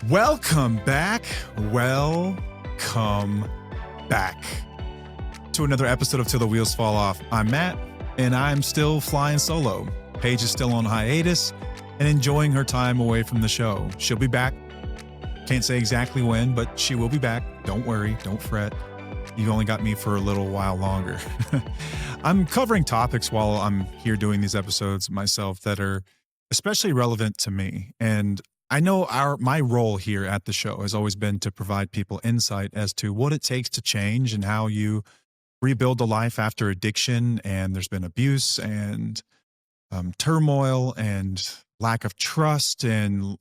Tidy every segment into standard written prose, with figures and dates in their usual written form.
Welcome back. Welcome back to another episode of Till the Wheels Fall Off. I'm Matt, and I'm still flying solo. Paige is still on hiatus and enjoying her time away from the show. She'll be back. Can't say exactly when, but she will be back. Don't worry. Don't fret. You've only got me for a little while longer. I'm covering topics while I'm here doing these episodes myself that are especially relevant to me. And I know my role here at the show has always been to provide people insight as to what it takes to change and how you rebuild a life after addiction. And there's been abuse and turmoil and lack of trust and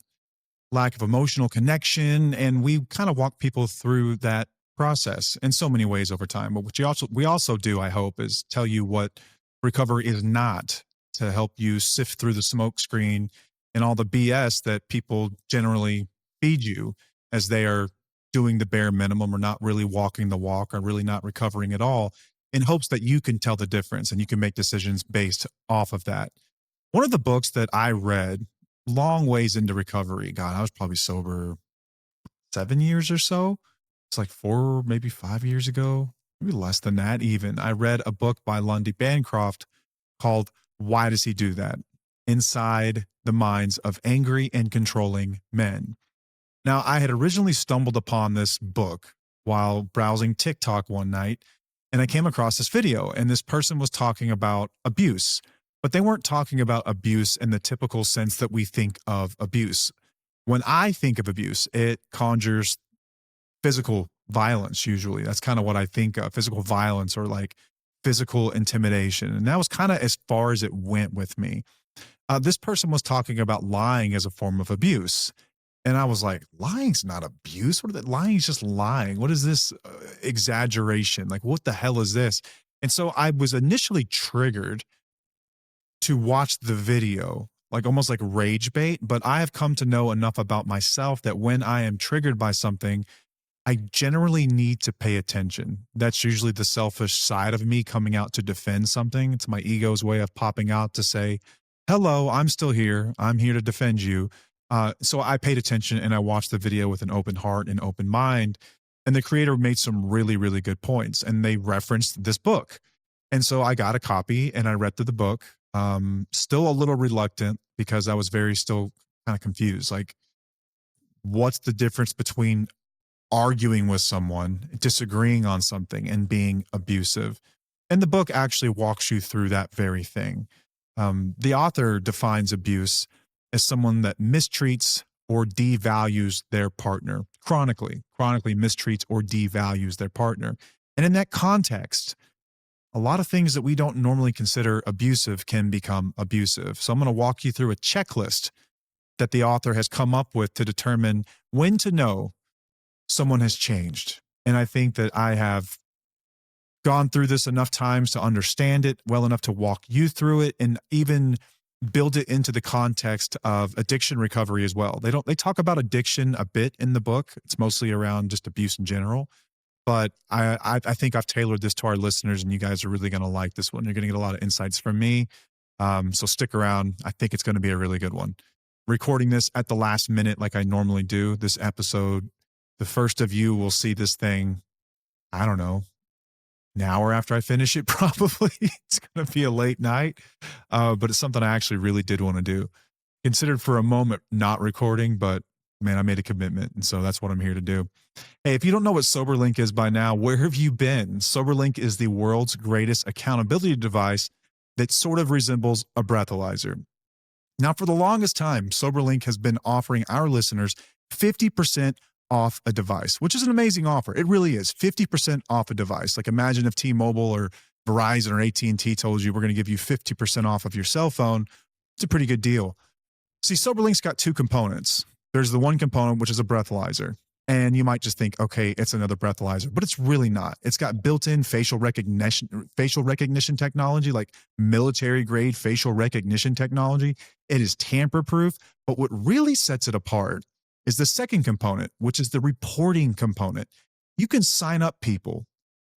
lack of emotional connection. And we kind of walk people through that process in so many ways over time. But what we also do, I hope, is tell you what recovery is not, to help you sift through the smoke screen and all the BS that people generally feed you as they are doing the bare minimum or not really walking the walk or really not recovering at all, in hopes that you can tell the difference and you can make decisions based off of that. One of the books that I read long ways into recovery, God, I was probably sober 7 years or so. It's like 4, maybe 5 years ago, maybe less than that even. I read a book by Lundy, Bancroft, called Why Does He Do That? Inside the Minds of Angry and Controlling Men. Now, I had originally stumbled upon this book while browsing TikTok one night, and I came across this video, and this person was talking about abuse, but they weren't talking about abuse in the typical sense that we think of abuse. When I think of abuse, it conjures physical violence, usually. That's kind of what I think of, physical violence or like physical intimidation. And that was kind of as far as it went with me. This person was talking about lying as a form of abuse. And I was like, lying's not abuse. What are that? Lying is just lying. What is this exaggeration? Like, what the hell is this? And so I was initially triggered to watch the video, like almost like rage bait. But I have come to know enough about myself that when I am triggered by something, I generally need to pay attention. That's usually the selfish side of me coming out to defend something. It's my ego's way of popping out to say, hello, I'm still here. I'm here to defend you. So I paid attention and I watched the video with an open heart and open mind. And the creator made some really, really good points. And they referenced this book. And so I got a copy and I read through the book. Still a little reluctant because I was still kind of confused. Like, what's the difference between arguing with someone, disagreeing on something, and being abusive? And the book actually walks you through that very thing. The author defines abuse as someone that mistreats or devalues their partner, chronically mistreats or devalues their partner. And in that context, a lot of things that we don't normally consider abusive can become abusive. So I'm going to walk you through a checklist that the author has come up with to determine when to know someone has changed. And I think that I have gone through this enough times to understand it well enough to walk you through it and even build it into the context of addiction recovery as well. They talk about addiction a bit in the book. It's mostly around just abuse in general. But I think I've tailored this to our listeners, and you guys are really going to like this one. You're going to get a lot of insights from me. So stick around. I think it's going to be a really good one. Recording this at the last minute like I normally do. This episode, the first of you will see this thing, I don't know, an hour after I finish it, probably. It's going to be a late night, but it's something I actually really did want to do. Considered for a moment not recording, but man, I made a commitment, and so that's what I'm here to do. Hey, if you don't know what Soberlink is by now, where have you been? Soberlink is the world's greatest accountability device that sort of resembles a breathalyzer. Now, for the longest time, Soberlink has been offering our listeners 50% off a device, which is an amazing offer. It really is. 50% off a device. Like, imagine if T-Mobile or Verizon or AT&T told you we're going to give you 50% off of your cell phone. It's a pretty good deal. See, Soberlink's got two components. There's the one component, which is a breathalyzer. And you might just think, okay, it's another breathalyzer, but it's really not. It's got built-in facial recognition technology, like military-grade facial recognition technology. It is tamper-proof, but what really sets it apart is the second component, which is the reporting component. You can sign up people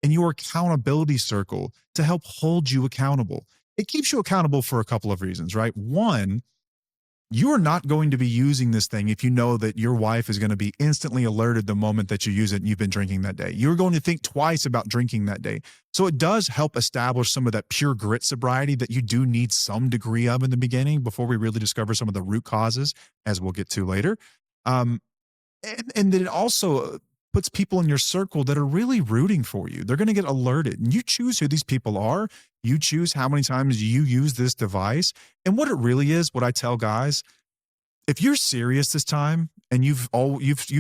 in your accountability circle to help hold you accountable. It keeps you accountable for a couple of reasons, right? One, You are not going to be using this thing if you know that your wife is going to be instantly alerted the moment that you use it and you've been drinking that day. You're going to think twice about drinking that day. So it does help establish some of that pure grit sobriety that you do need some degree of in the beginning before we really discover some of the root causes, as we'll get to later. Um, and then it also puts people in your circle that are really rooting for you. They're going to get alerted, and you choose who these people are. You choose how many times you use this device. And what it really is, what I tell guys, if you're serious this time and you've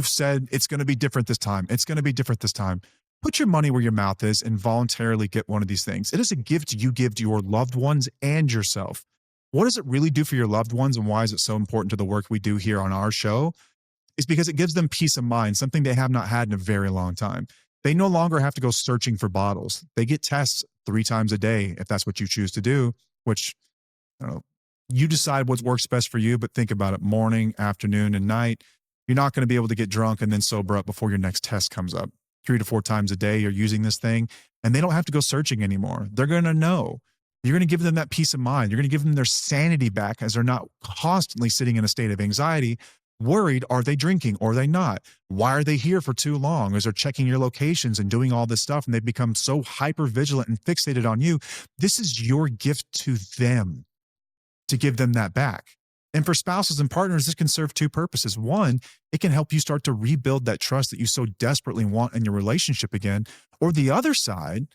said it's going to be different this time, it's going to be different this time, put your money where your mouth is and voluntarily get one of these things. It is a gift you give to your loved ones and yourself. What does it really do for your loved ones, and why is it so important to the work we do here on our show? Is because it gives them peace of mind, something they have not had in a very long time. They no longer have to go searching for bottles. They get tests 3 times a day if that's what you choose to do, which, I don't know, you decide what works best for you, but think about it: morning, afternoon, and night. You're not going to be able to get drunk and then sober up before your next test comes up. 3 to 4 times a day you're using this thing, and they don't have to go searching anymore. They're going to know. You're going to give them that peace of mind. You're going to give them their sanity back, as they're not constantly sitting in a state of anxiety, worried, are they drinking or are they not? Why are they here for too long? As they're checking your locations and doing all this stuff, and they've become so hyper vigilant and fixated on you. This is your gift to them, to give them that back. And for spouses and partners, this can serve 2 purposes. One, it can help you start to rebuild that trust that you so desperately want in your relationship again. Or the other side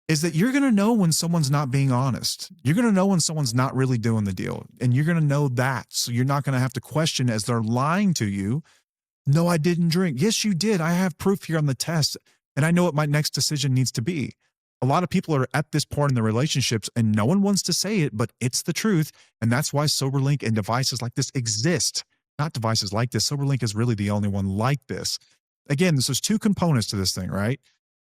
is that you're going to know when someone's not being honest. You're going to know when someone's not really doing the deal. And you're going to know that. So you're not going to have to question as they're lying to you. No, I didn't drink. Yes, you did. I have proof here on the test. And I know what my next decision needs to be. A lot of people are at this point in their relationships and no one wants to say it, but it's the truth. And that's why Soberlink and devices like this exist. Not devices like this. Soberlink is really the only one like this. Again, there's 2 components to this thing, right?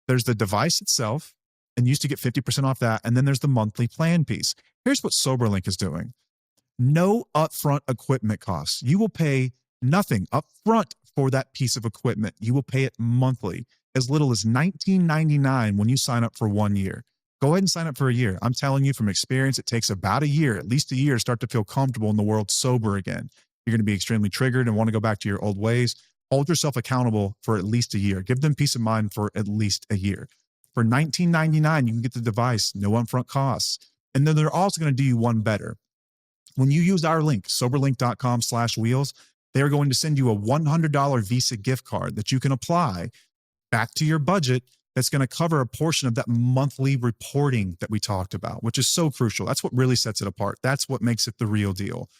There's the device itself, and you used to get 50% off that. And then there's the monthly plan piece. Here's what Soberlink is doing. No upfront equipment costs. You will pay nothing upfront for that piece of equipment. You will pay it monthly, as little as $19.99 when you sign up for 1 year. Go ahead and sign up for a year. I'm telling you from experience, it takes about a year, at least a year, to start to feel comfortable in the world sober again. You're going to be extremely triggered and want to go back to your old ways. Hold yourself accountable for at least a year. Give them peace of mind for at least a year. For $19.99, you can get the device, no upfront costs. And then they're also going to do you one better. When you use our link, soberlink.com/wheels, they're going to send you a $100 Visa gift card that you can apply back to your budget. That's going to cover a portion of that monthly reporting that we talked about, which is so crucial. That's what really sets it apart. That's what makes it the real deal.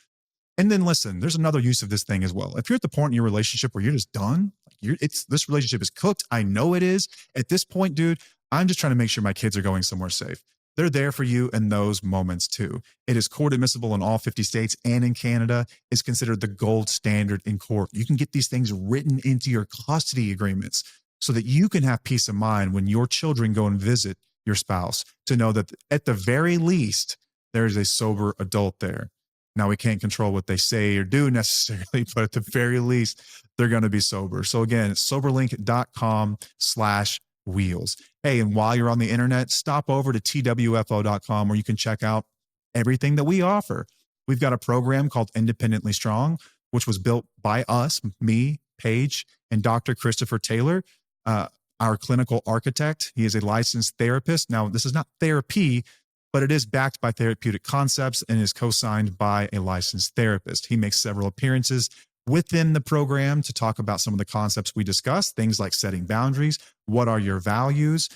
And then listen, there's another use of this thing as well. If you're at the point in your relationship where you're just done, this relationship is cooked. I know it is. At this point, dude, I'm just trying to make sure my kids are going somewhere safe. They're there for you in those moments too. It is court admissible in all 50 states and in Canada. It's considered the gold standard in court. You can get these things written into your custody agreements so that you can have peace of mind when your children go and visit your spouse, to know that at the very least, there is a sober adult there. Now, we can't control what they say or do necessarily, but at the very least, they're going to be sober. So again, it's soberlink.com/wheels. Hey, and while you're on the internet, stop over to twfo.com where you can check out everything that we offer. We've got a program called Independently Strong, which was built by us, me, Paige, and Dr. Christopher Taylor, our clinical architect. He is a licensed therapist. Now, this is not therapy, but it is backed by therapeutic concepts and is co-signed by a licensed therapist. He makes several appearances within the program to talk about some of the concepts we discussed, things like setting boundaries, what are your values,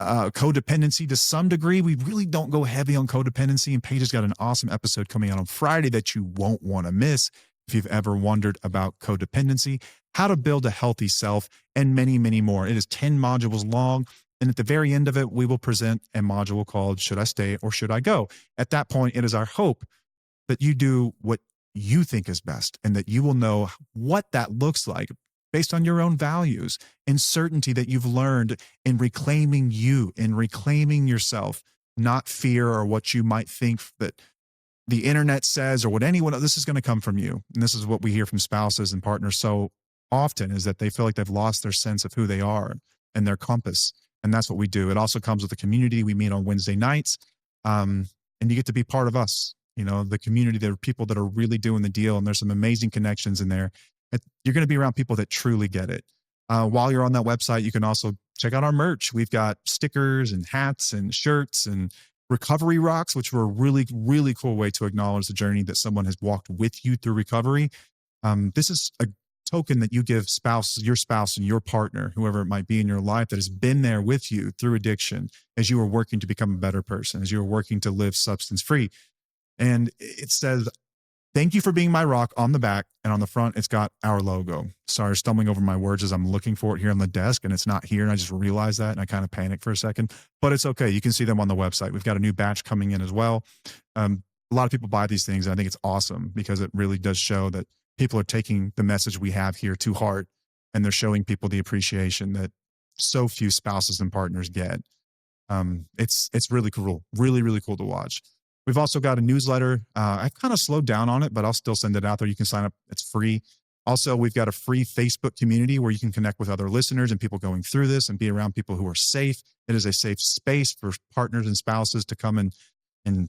codependency to some degree. We really don't go heavy on codependency, and Paige has got an awesome episode coming out on Friday that you won't want to miss if you've ever wondered about codependency, how to build a healthy self, and many, many more. It is 10 modules long. And at the very end of it, we will present a module called Should I Stay or Should I Go? At that point, it is our hope that you do what you think is best and that you will know what that looks like based on your own values and certainty that you've learned in reclaiming you, in reclaiming yourself, not fear or what you might think that the internet says or what anyone, this is going to come from you. And this is what we hear from spouses and partners so often, is that they feel like they've lost their sense of who they are and their compass. And that's what we do. It also comes with a community. We meet on Wednesday nights, and you get to be part of us. The community, there are people that are really doing the deal, and there's some amazing connections in there. You're going to be around people that truly get it. While you're on that website, you can also check out our merch. We've got stickers and hats and shirts and recovery rocks, which were a really, really cool way to acknowledge the journey that someone has walked with you through recovery. This is a token that you give your spouse and your partner, whoever it might be in your life, that has been there with you through addiction as you were working to become a better person, as you were working to live substance free. And it says, "Thank you for being my rock" on the back, and on the front, it's got our logo. Sorry, stumbling over my words as I'm looking for it here on the desk, and it's not here, and I just realized that, and I kind of panicked for a second, but it's okay. You can see them on the website. We've got a new batch coming in as well. A lot of people buy these things, and I think it's awesome because it really does show that people are taking the message we have here to heart, and they're showing people the appreciation that so few spouses and partners get. It's really cool, really, really cool to watch. We've also got a newsletter. I've kind of slowed down on it, but I'll still send it out there. You can sign up. It's free. Also, we've got a free Facebook community where you can connect with other listeners and people going through this and be around people who are safe. It is a safe space for partners and spouses to come and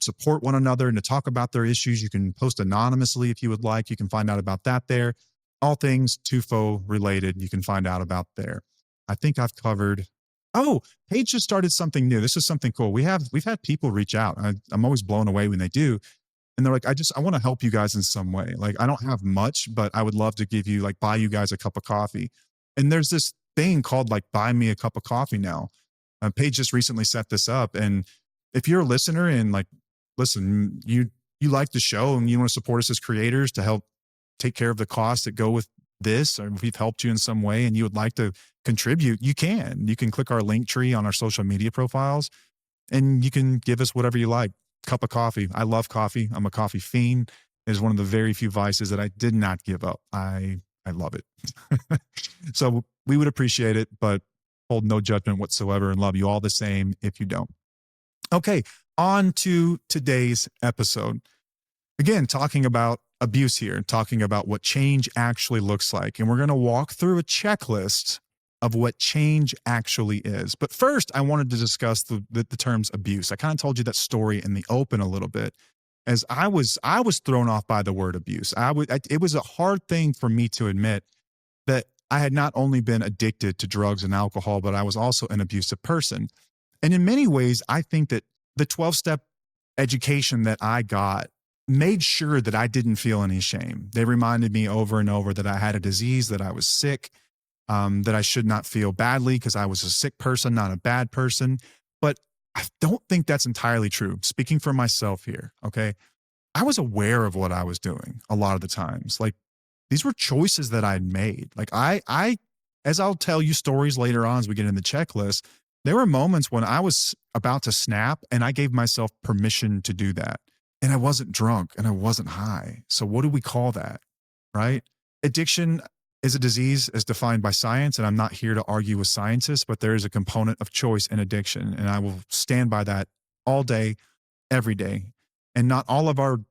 support one another and to talk about their issues. You can post anonymously if you would like. You can find out about that there. All things TUFO related, you can find out about there. I think I've covered. Oh, Paige just started something new. This is something cool. We've had people reach out. I'm always blown away when they do. And they're like, I want to help you guys in some way. Like, I don't have much, but I would love to buy you guys a cup of coffee. And there's this thing called buy me a cup of coffee now. Paige just recently set this up. And if you're a listener and listen, you like the show and you want to support us as creators to help take care of the costs that go with this, or if we've helped you in some way and you would like to contribute, you can click our link tree on our social media profiles and you can give us whatever you like. Cup of coffee. I love coffee. I'm a coffee fiend. It is one of the very few vices that I did not give up. I love it. So we would appreciate it, but hold no judgment whatsoever and love you all the same if you don't. Okay, on to today's episode. Again, talking about abuse here, talking about what change actually looks like. And we're going to walk through a checklist of what change actually is. But first, I wanted to discuss the terms abuse. I kind of told you that story in the open a little bit, as I was thrown off by the word abuse. It was a hard thing for me to admit that I had not only been addicted to drugs and alcohol, but I was also an abusive person. And in many ways, I think that the 12-step education that I got made sure that I didn't feel any shame. They reminded me over and over that I had a disease, that I was sick, that I should not feel badly because I was a sick person, not a bad person. But I don't think that's entirely true. Speaking for myself here, okay? I was aware of what I was doing a lot of the times. These were choices that I'd made. As I'll tell you stories later on as we get in the checklist, there were moments when I was about to snap and I gave myself permission to do that. And I wasn't drunk and I wasn't high. So what do we call that, right? Addiction is a disease as defined by science, and I'm not here to argue with scientists, but there is a component of choice in addiction, and I will stand by that all day, every day. And not all of our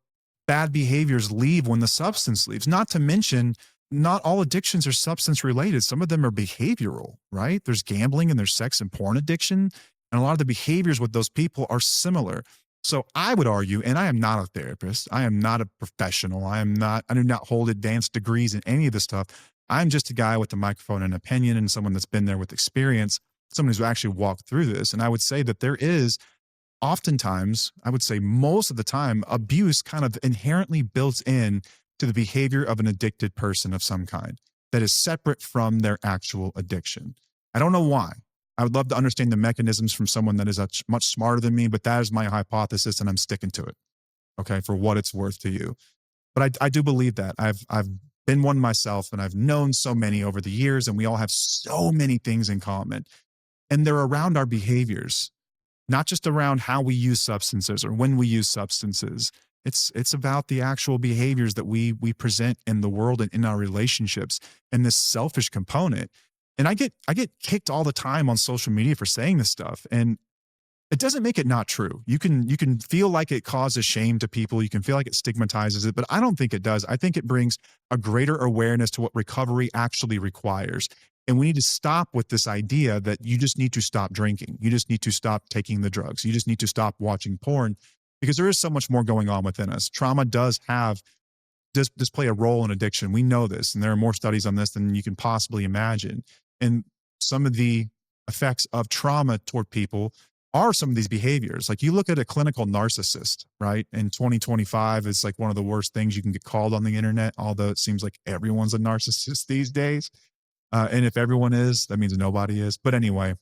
bad behaviors leave when the substance leaves. Not to mention, not all addictions are substance related. Some of them are behavioral, right? There's gambling and there's sex and porn addiction, and a lot of the behaviors with those people are similar. So I would argue, and I am not a therapist, I am not a professional, I do not hold advanced degrees in any of this stuff. I'm just a guy with a microphone and opinion and someone that's been there with experience, someone who's actually walked through this. And I would say that there is oftentimes, I would say most of the time, abuse kind of inherently built in to the behavior of an addicted person of some kind that is separate from their actual addiction. I don't know why. I would love to understand the mechanisms from someone that is much smarter than me, but that is my hypothesis and I'm sticking to it, okay, for what it's worth to you. But I do believe that. I've been one myself and I've known so many over the years, and we all have so many things in common. And they're around our behaviors, not just around how we use substances or when we use substances. It's about the actual behaviors that we present in the world and in our relationships, and this selfish component. And I get kicked all the time on social media for saying this stuff. And it doesn't make it not true. You can feel like it causes shame to people. You can feel like it stigmatizes it, but I don't think it does. I think it brings a greater awareness to what recovery actually requires. And we need to stop with this idea that you just need to stop drinking. You just need to stop taking the drugs. You just need to stop watching porn. because there is so much more going on within us. Trauma does play a role in addiction. We know this, and there are more studies on this than you can possibly imagine. And some of the effects of trauma toward people are some of these behaviors. Like, you look at a clinical narcissist, right? In 2025, it's like one of the worst things you can get called on the internet, although it seems like everyone's a narcissist these days. And if everyone is, that means nobody is. But anyway,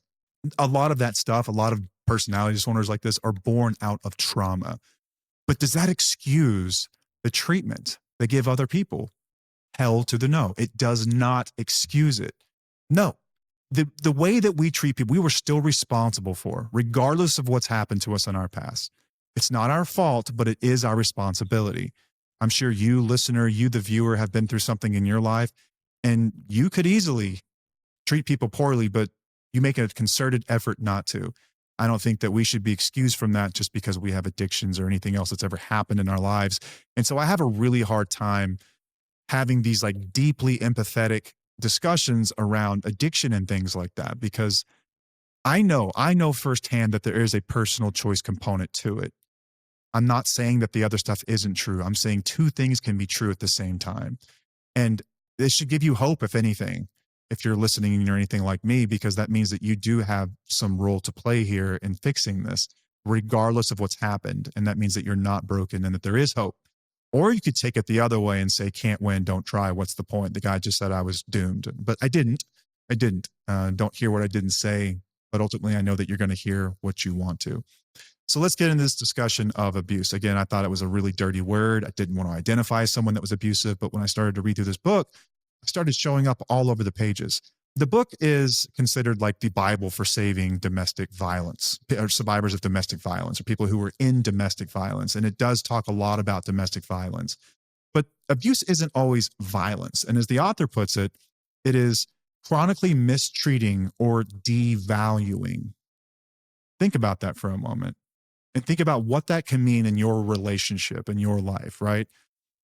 a lot of that stuff, a lot of personality disorders like this are born out of trauma. But does that excuse the treatment they give other people? Hell to the no. It does not excuse it. No. The way that we treat people, we were still responsible for, regardless of what's happened to us in our past. It's not our fault, but it is our responsibility. I'm sure you, listener, you, the viewer, have been through something in your life, and you could easily treat people poorly, but you make a concerted effort not to. I don't think that we should be excused from that just because we have addictions or anything else that's ever happened in our lives. And so I have a really hard time having these like deeply empathetic discussions around addiction and things like that, because I know firsthand that there is a personal choice component to it. I'm not saying that the other stuff isn't true. I'm saying two things can be true at the same time. And this should give you hope, if anything, if you're listening and you're anything like me, because that means that you do have some role to play here in fixing this, regardless of what's happened. And that means that you're not broken and that there is hope. Or you could take it the other way and say, can't win, don't try. What's the point? The guy just said I was doomed, but I didn't. Don't hear what I didn't say, but ultimately I know that you're going to hear what you want to. So let's get into this discussion of abuse. Again, I thought it was a really dirty word. I didn't want to identify someone that was abusive, but when I started to read through this book, I started showing up all over the pages. The book is considered like the Bible for saving domestic violence, or survivors of domestic violence, or people who were in domestic violence. And it does talk a lot about domestic violence. But abuse isn't always violence. And as the author puts it, it is chronically mistreating or devaluing. Think about that for a moment. And think about what that can mean in your relationship, in your life, right?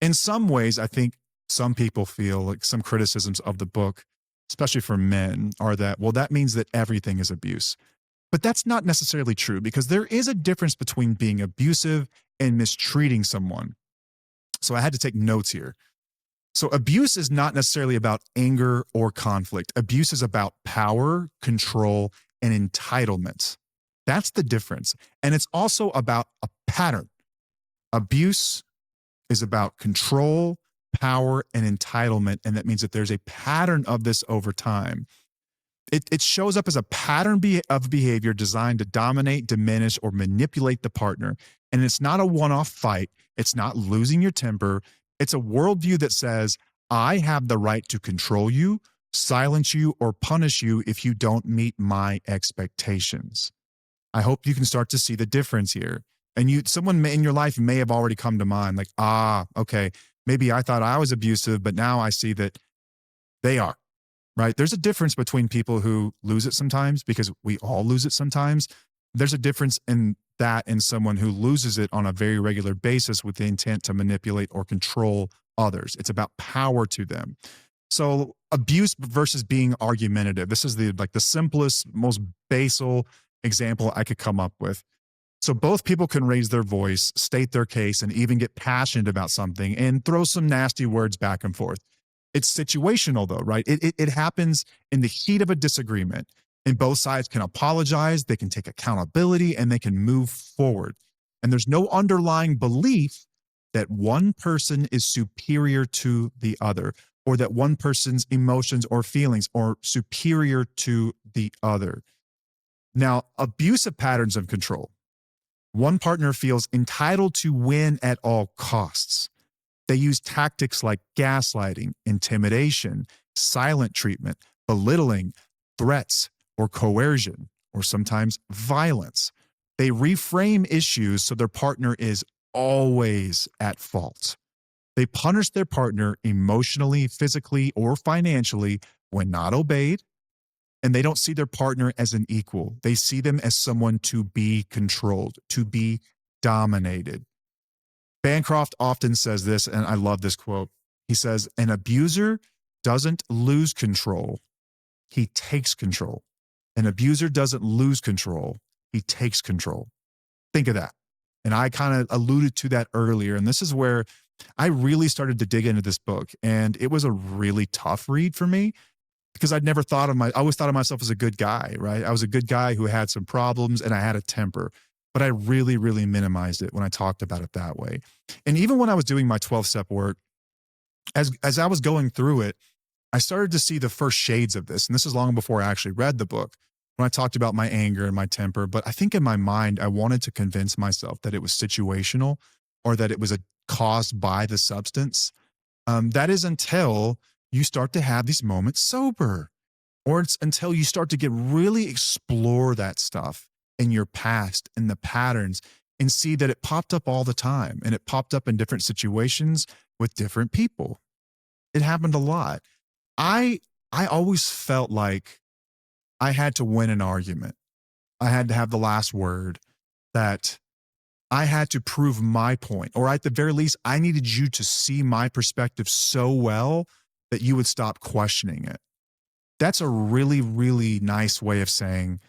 In some ways, I think some people feel like some criticisms of the book, especially for men, are that, well, that means that everything is abuse. But that's not necessarily true, because there is a difference between being abusive and mistreating someone. So I had to take notes here. So abuse is not necessarily about anger or conflict. Abuse is about power, control, and entitlement. That's the difference. And it's also about a pattern. Abuse is about control, power, and entitlement. And that means that there's a pattern of this over time. It shows up as a pattern of behavior designed to dominate, diminish, or manipulate the partner. And it's not a one-off fight. It's not losing your temper. It's a worldview that says, I have the right to control you, silence you, or punish you if you don't meet my expectations. I hope you can start to see the difference here. And someone in your life may have already come to mind, like, okay, maybe I thought I was abusive, but now I see that they are, right? There's a difference between people who lose it sometimes, because we all lose it sometimes. There's a difference in that in someone who loses it on a very regular basis with the intent to manipulate or control others. It's about power to them. So abuse versus being argumentative. This is the simplest, most basal example I could come up with. So both people can raise their voice, state their case, and even get passionate about something and throw some nasty words back and forth. It's situational though, right? It happens in the heat of a disagreement, and both sides can apologize, they can take accountability, and they can move forward. And there's no underlying belief that one person is superior to the other, or that one person's emotions or feelings are superior to the other. Now, abusive patterns of control. One partner feels entitled to win at all costs. They use tactics like gaslighting, intimidation, silent treatment, belittling, threats, or coercion, or sometimes violence. They reframe issues so their partner is always at fault. They punish their partner emotionally, physically, or financially when not obeyed. And they don't see their partner as an equal. They see them as someone to be controlled, to be dominated. Bancroft often says this, and I love this quote. He says, an abuser doesn't lose control, he takes control. An abuser doesn't lose control, he takes control. Think of that. And I kind of alluded to that earlier. And this is where I really started to dig into this book. And it was a really tough read for me because I always thought of myself as a good guy, right? I was a good guy who had some problems and I had a temper, but I really, really minimized it when I talked about it that way. And even when I was doing my 12-step work, as I was going through it, I started to see the first shades of this. And this is long before I actually read the book when I talked about my anger and my temper. But I think in my mind, I wanted to convince myself that it was situational or that it was caused by the substance. That is until you start to have these moments sober, or it's until you start to get really explore that stuff in your past and the patterns and see that it popped up all the time and it popped up in different situations with different people. It happened a lot. I always felt like I had to win an argument. I had to have the last word, that I had to prove my point, or at the very least, I needed you to see my perspective so well that you would stop questioning it. That's a really, really nice way of saying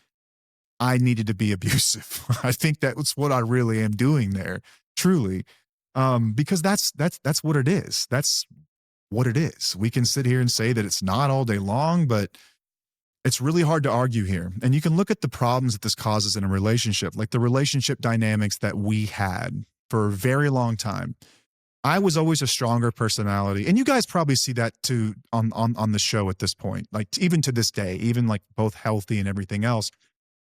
I needed to be abusive. I think that's what I really am doing there, truly, because that's what it is. That's what it is. We can sit here and say that it's not all day long, but it's really hard to argue here. And you can look at the problems that this causes in a relationship, like the relationship dynamics that we had for a very long time. I was always a stronger personality. And you guys probably see that too on the show at this point, like even to this day, even like both healthy and everything else.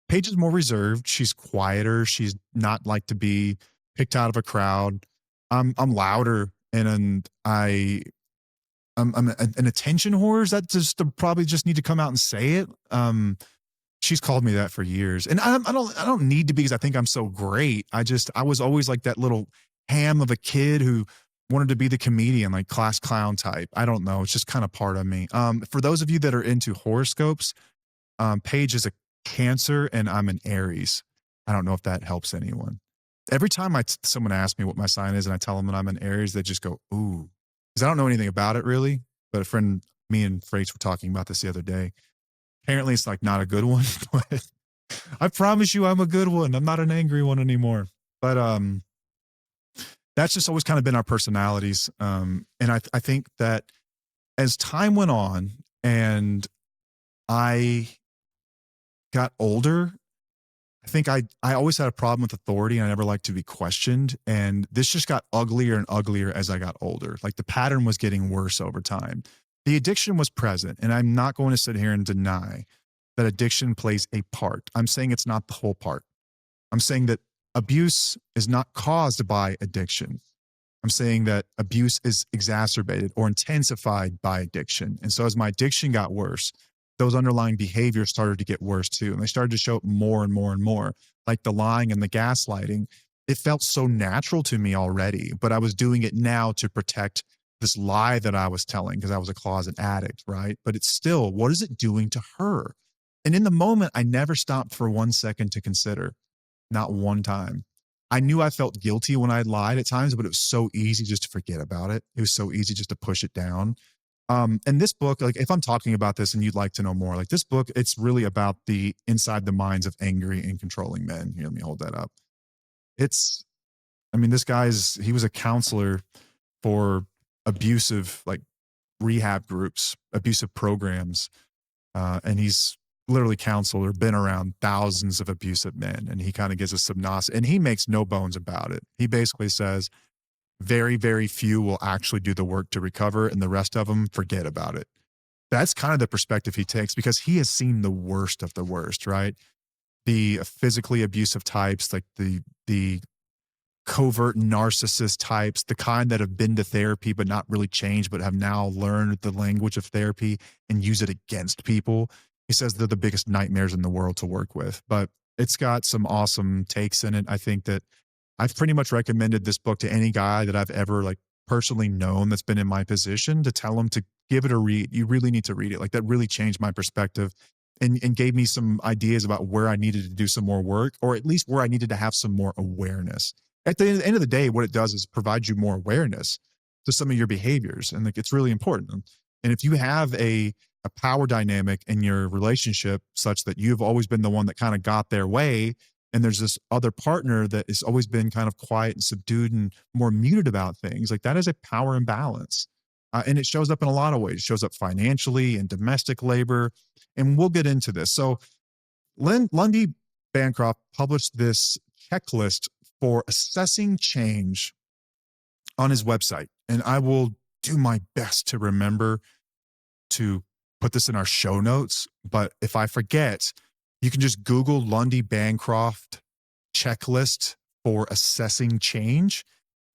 Paige is more reserved. She's quieter. She's not like to be picked out of a crowd. I'm louder and I'm an attention whore. Is that just probably just need to come out and say it? She's called me that for years, and I don't need to be because I think I'm so great. I was always like that little ham of a kid who wanted to be the comedian, like class clown type. I don't know. It's just kind of part of me. For those of you that are into horoscopes, Paige is a Cancer and I'm an Aries. I don't know if that helps anyone. Every time someone asks me what my sign is and I tell them that I'm an Aries, they just go, ooh, because I don't know anything about it really. But me and Frakes were talking about this the other day. Apparently it's like not a good one, but I promise you I'm a good one. I'm not an angry one anymore. But that's just always kind of been our personalities. And I think that as time went on and I got older, I think I always had a problem with authority and I never liked to be questioned. And this just got uglier and uglier as I got older. Like the pattern was getting worse over time. The addiction was present. And I'm not going to sit here and deny that addiction plays a part. I'm saying it's not the whole part. I'm saying that abuse is not caused by addiction. I'm saying that abuse is exacerbated or intensified by addiction. And so as my addiction got worse, those underlying behaviors started to get worse too. And they started to show up more and more and more, like the lying and the gaslighting. It felt so natural to me already, but I was doing it now to protect this lie that I was telling because I was a closet addict, right? But it's still, what is it doing to her? And in the moment, I never stopped for 1 second to consider, not one time. I knew I felt guilty when I lied at times, but it was so easy just to forget about it. It was so easy just to push it down. And this book, like if I'm talking about this and you'd like to know more, like this book, it's really about the inside the minds of angry and controlling men. Here, let me hold that up. He was a counselor for abusive, like rehab groups, abusive programs. And he's literally counseled or been around thousands of abusive men. And he kind of gives a synopsis and he makes no bones about it. He basically says, very, very few will actually do the work to recover, and the rest of them forget about it. That's kind of the perspective he takes because he has seen the worst of the worst, right? The physically abusive types, like the covert narcissist types, the kind that have been to therapy but not really changed, but have now learned the language of therapy and use it against people. He says they're the biggest nightmares in the world to work with, but it's got some awesome takes in it. I think that I've pretty much recommended this book to any guy that I've ever like personally known that's been in my position to tell him to give it a read. You really need to read it. Like that really changed my perspective and gave me some ideas about where I needed to do some more work, or at least where I needed to have some more awareness. At the end of the day, what it does is provide you more awareness to some of your behaviors. And like, it's really important. And if you have a power dynamic in your relationship such that you've always been the one that kind of got their way, and there's this other partner that has always been kind of quiet and subdued and more muted about things, like that is a power imbalance. And it shows up in a lot of ways. It shows up financially and domestic labor. And we'll get into this. So Lundy Bancroft published this checklist for assessing change on his website. And I will do my best to remember to put this in our show notes. But if I forget, you can just Google Lundy Bancroft checklist for assessing change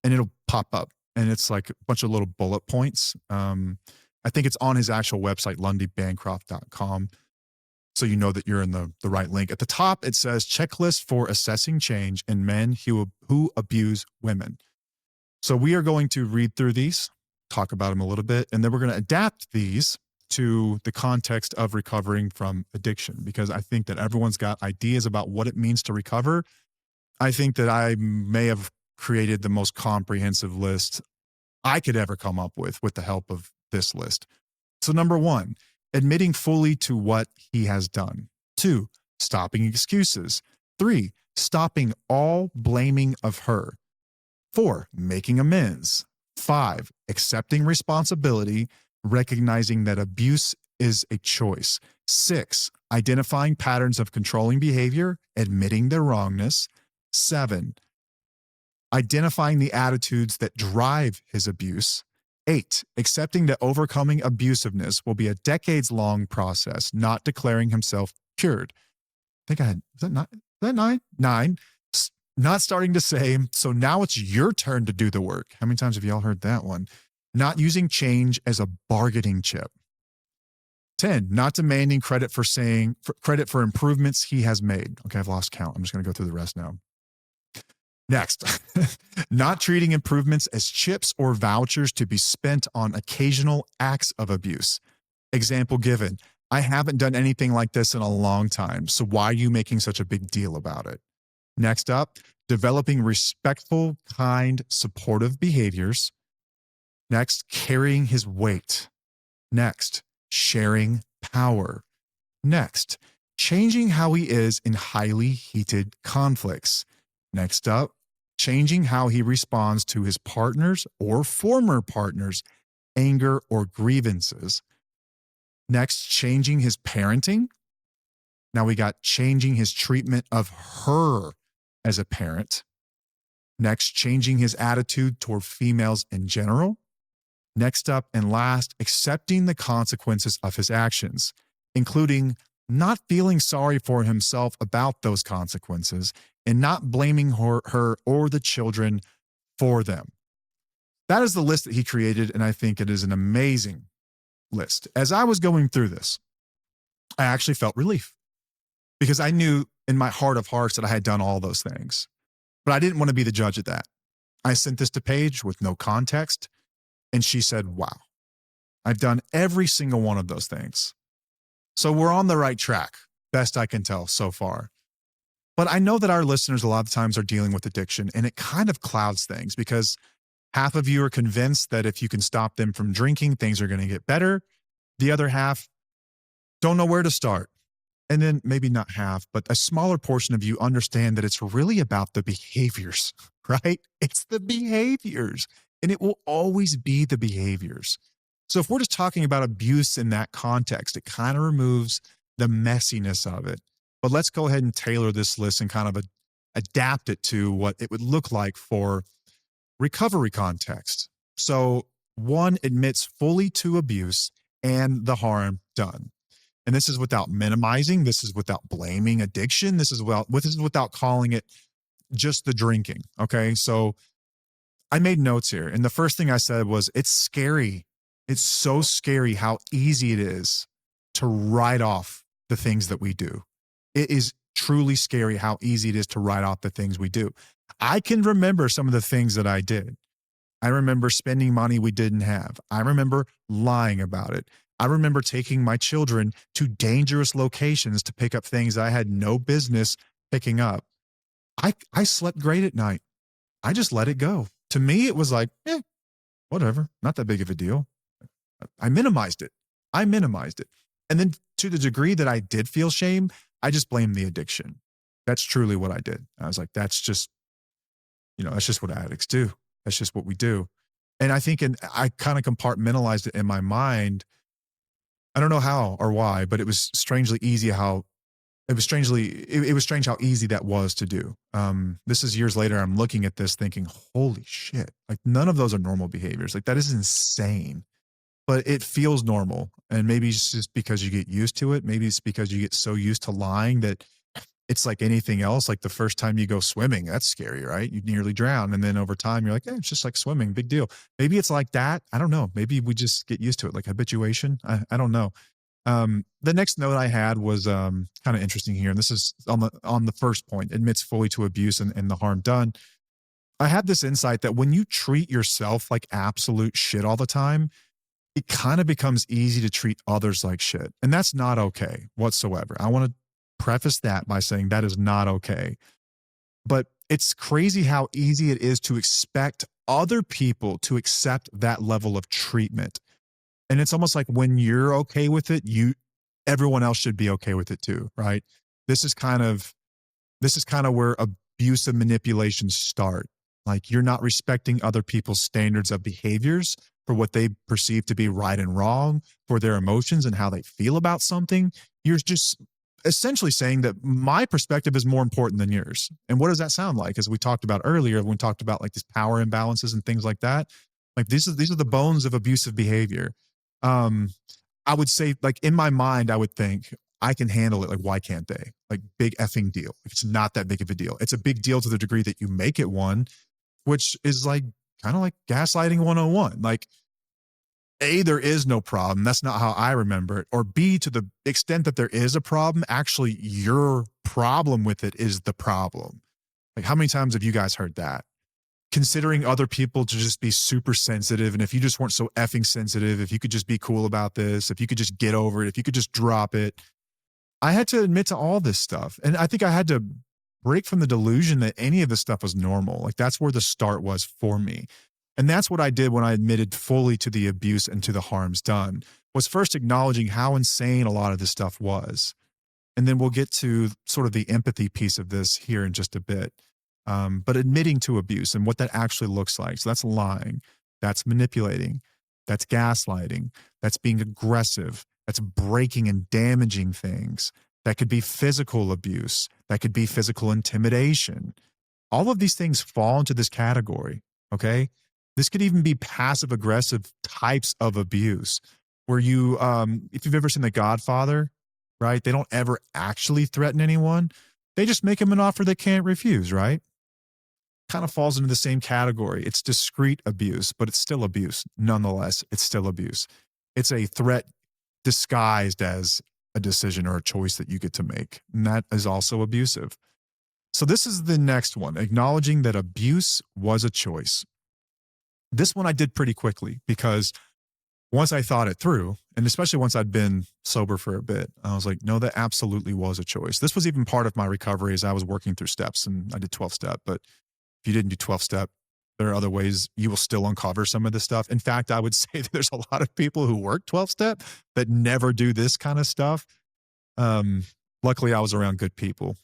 and it'll pop up. And it's like a bunch of little bullet points. I think it's on his actual website, lundybancroft.com. So you know that you're in the right link. At the top, it says checklist for assessing change in men who abuse women. So we are going to read through these, talk about them a little bit, and then we're going to adapt these to the context of recovering from addiction, because I think that everyone's got ideas about what it means to recover. I think that I may have created the most comprehensive list I could ever come up with the help of this list. So number 1, admitting fully to what he has done. 2, stopping excuses. 3, stopping all blaming of her. 4, making amends. 5, accepting responsibility, recognizing that abuse is a choice. 6, identifying patterns of controlling behavior, admitting their wrongness. 7, identifying the attitudes that drive his abuse. 8, accepting that overcoming abusiveness will be a decades-long process, not declaring himself cured. I think I had, is that 9? 9, not starting to say, so now it's your turn to do the work. How many times have y'all heard that one? Not using change as a bargaining chip. 10, not demanding credit for improvements he has made. Okay, I've lost count. I'm just going to go through the rest now. Next, not treating improvements as chips or vouchers to be spent on occasional acts of abuse. Example given, I haven't done anything like this in a long time, so why are you making such a big deal about it? Next up, developing respectful, kind, supportive behaviors. Next, carrying his weight. Next, sharing power. Next, changing how he is in highly heated conflicts. Next up, changing how he responds to his partner's or former partner's anger or grievances. Next, changing his parenting. Now we got changing his treatment of her as a parent. Next, changing his attitude toward females in general. Next up and last, accepting the consequences of his actions, including not feeling sorry for himself about those consequences and not blaming her or the children for them. That is the list that he created, and I think it is an amazing list. As I was going through this, I actually felt relief because I knew in my heart of hearts that I had done all those things, but I didn't want to be the judge of that. I sent this to Paige with no context, and she said, wow, I've done every single one of those things. So we're on the right track, best I can tell so far. But I know that our listeners a lot of times are dealing with addiction, and it kind of clouds things because half of you are convinced that if you can stop them from drinking, things are going to get better. The other half don't know where to start. And then maybe not half, but a smaller portion of you understand that it's really about the behaviors, right? It's the behaviors, and it will always be the behaviors. So if we're just talking about abuse in that context, it kind of removes the messiness of it. But let's go ahead and tailor this list and kind of adapt it to what it would look like for recovery context. So 1, admits fully to abuse and the harm done. And this is without minimizing. This is without blaming addiction. This is without calling it just the drinking. Okay. So I made notes here. And the first thing I said was, it's scary. It's so scary how easy it is to write off the things that we do. It is truly scary how easy it is to write off the things we do. I can remember some of the things that I did. I remember spending money we didn't have. I remember lying about it. I remember taking my children to dangerous locations to pick up things I had no business picking up. I slept great at night. I just let it go. To me, it was like, whatever, not that big of a deal. I minimized it. And then to the degree that I did feel shame, I just blamed the addiction. That's truly what I did. I was like, that's just, that's just what addicts do. That's just what we do. And I think, and I kind of compartmentalized it in my mind. I don't know how or why, but it was strangely easy how it was strange how easy that was to do. This is years later. I'm looking at this thinking, holy shit, like none of those are normal behaviors. Like that is insane, but it feels normal. And maybe it's just because you get used to it. Maybe it's because you get so used to lying that it's like anything else. Like the first time you go swimming, that's scary, right? You nearly drown. And then over time, you're like, it's just like swimming, big deal. Maybe it's like that. I don't know. Maybe we just get used to it, like habituation. I don't know. The next note I had was kind of interesting here. And this is on the first point, admits fully to abuse and the harm done. I had this insight that when you treat yourself like absolute shit all the time, it kind of becomes easy to treat others like shit. And that's not okay whatsoever. I want to preface that by saying that is not okay. But it's crazy how easy it is to expect other people to accept that level of treatment. And it's almost like when you're okay with it, everyone else should be okay with it too, right? This is kind of where abuse and manipulation start. Like you're not respecting other people's standards of behaviors for what they perceive to be right and wrong, for their emotions and how they feel about something. You're just essentially saying that my perspective is more important than yours. And what does that sound like? As we talked about earlier, when we talked about like these power imbalances and things like that, like these are the bones of abusive behavior. Um, I would say, like in my mind, I would think I can handle it. Like, why can't they? Like, big effing deal. Like, it's not that big of a deal. It's a big deal to the degree that you make it one, which is like kind of like gaslighting 101. Like, A, there is no problem. That's not how I remember it. Or B, to the extent that there is a problem, actually, your problem with it is the problem. Like, how many times have you guys heard that? Considering other people to just be super sensitive. And if you just weren't so effing sensitive, if you could just be cool about this, if you could just get over it, if you could just drop it. I had to admit to all this stuff. And I think I had to break from the delusion that any of this stuff was normal. Like that's where the start was for me. And that's what I did when I admitted fully to the abuse and to the harms done, was first acknowledging how insane a lot of this stuff was. And then we'll get to sort of the empathy piece of this here in just a bit. But admitting to abuse and what that actually looks like. So that's lying, that's manipulating, that's gaslighting, that's being aggressive, that's breaking and damaging things. That could be physical abuse, that could be physical intimidation. All of these things fall into this category. Okay. This could even be passive aggressive types of abuse where if you've ever seen The Godfather, right? They don't ever actually threaten anyone. They just make them an offer they can't refuse, right? Kind of falls into the same category. It's discreet abuse, but it's still abuse. Nonetheless, it's still abuse. It's a threat disguised as a decision or a choice that you get to make. And that is also abusive. So this is the next one, acknowledging that abuse was a choice. This one I did pretty quickly because once I thought it through, and especially once I'd been sober for a bit, I was like, no, that absolutely was a choice. This was even part of my recovery as I was working through steps, and I did 12-step, but if you didn't do 12-step, there are other ways you will still uncover some of this stuff. In fact, I would say that there's a lot of people who work 12-step that never do this kind of stuff. Luckily, I was around good people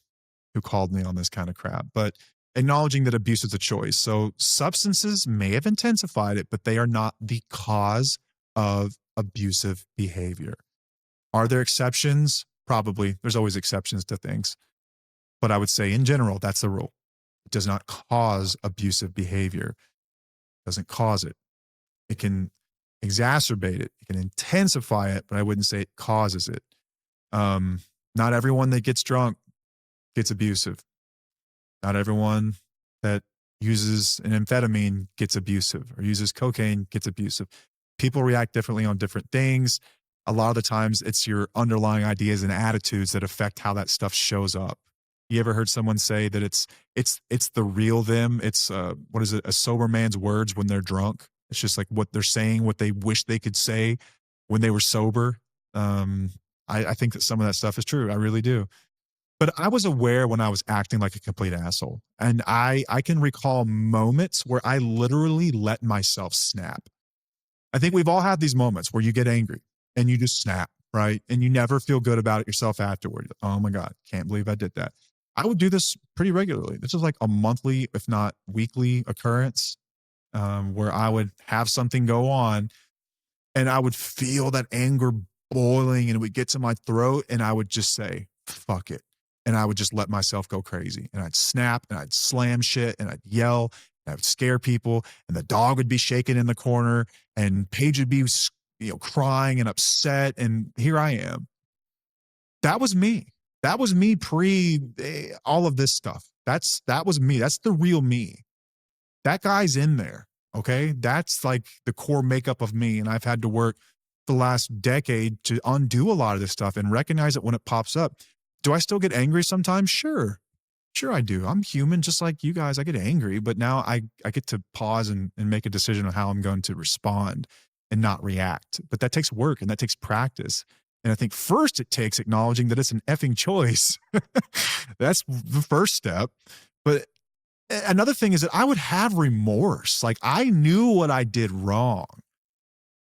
who called me on this kind of crap, but acknowledging that abuse is a choice. So substances may have intensified it, but they are not the cause of abusive behavior. Are there exceptions? Probably. There's always exceptions to things. But I would say in general, that's the rule. It does not cause abusive behavior. It doesn't cause it. It can exacerbate it. It can intensify it, but I wouldn't say it causes it. Not everyone that gets drunk gets abusive. Not everyone that uses an amphetamine gets abusive or uses cocaine gets abusive. People react differently on different things. A lot of the times it's your underlying ideas and attitudes that affect how that stuff shows up. You ever heard someone say that it's the real them? It's what is it? A sober man's words when they're drunk. It's just like what they're saying, what they wish they could say when they were sober. I think that some of that stuff is true. I really do. But I was aware when I was acting like a complete asshole. And I can recall moments where I literally let myself snap. I think we've all had these moments where you get angry and you just snap, right? And you never feel good about it yourself afterward. Oh my God, can't believe I did that. I would do this pretty regularly. This is like a monthly, if not weekly occurrence, where I would have something go on and I would feel that anger boiling and it would get to my throat and I would just say, fuck it. And I would just let myself go crazy and I'd snap and I'd slam shit and I'd yell and I would scare people and the dog would be shaking in the corner and Paige would be, crying and upset. And here I am. That was me. That was me pre all of this stuff. That was me. That's the real me. That guy's in there. Okay. That's like the core makeup of me. And I've had to work the last decade to undo a lot of this stuff and recognize it when it pops up. Do I still get angry sometimes? Sure. Sure, I do. I'm human just like you guys. I get angry, but now I get to pause and make a decision on how I'm going to respond and not react. But that takes work and that takes practice. And I think first it takes acknowledging that it's an effing choice. That's the first step. But another thing is that I would have remorse. Like I knew what I did wrong.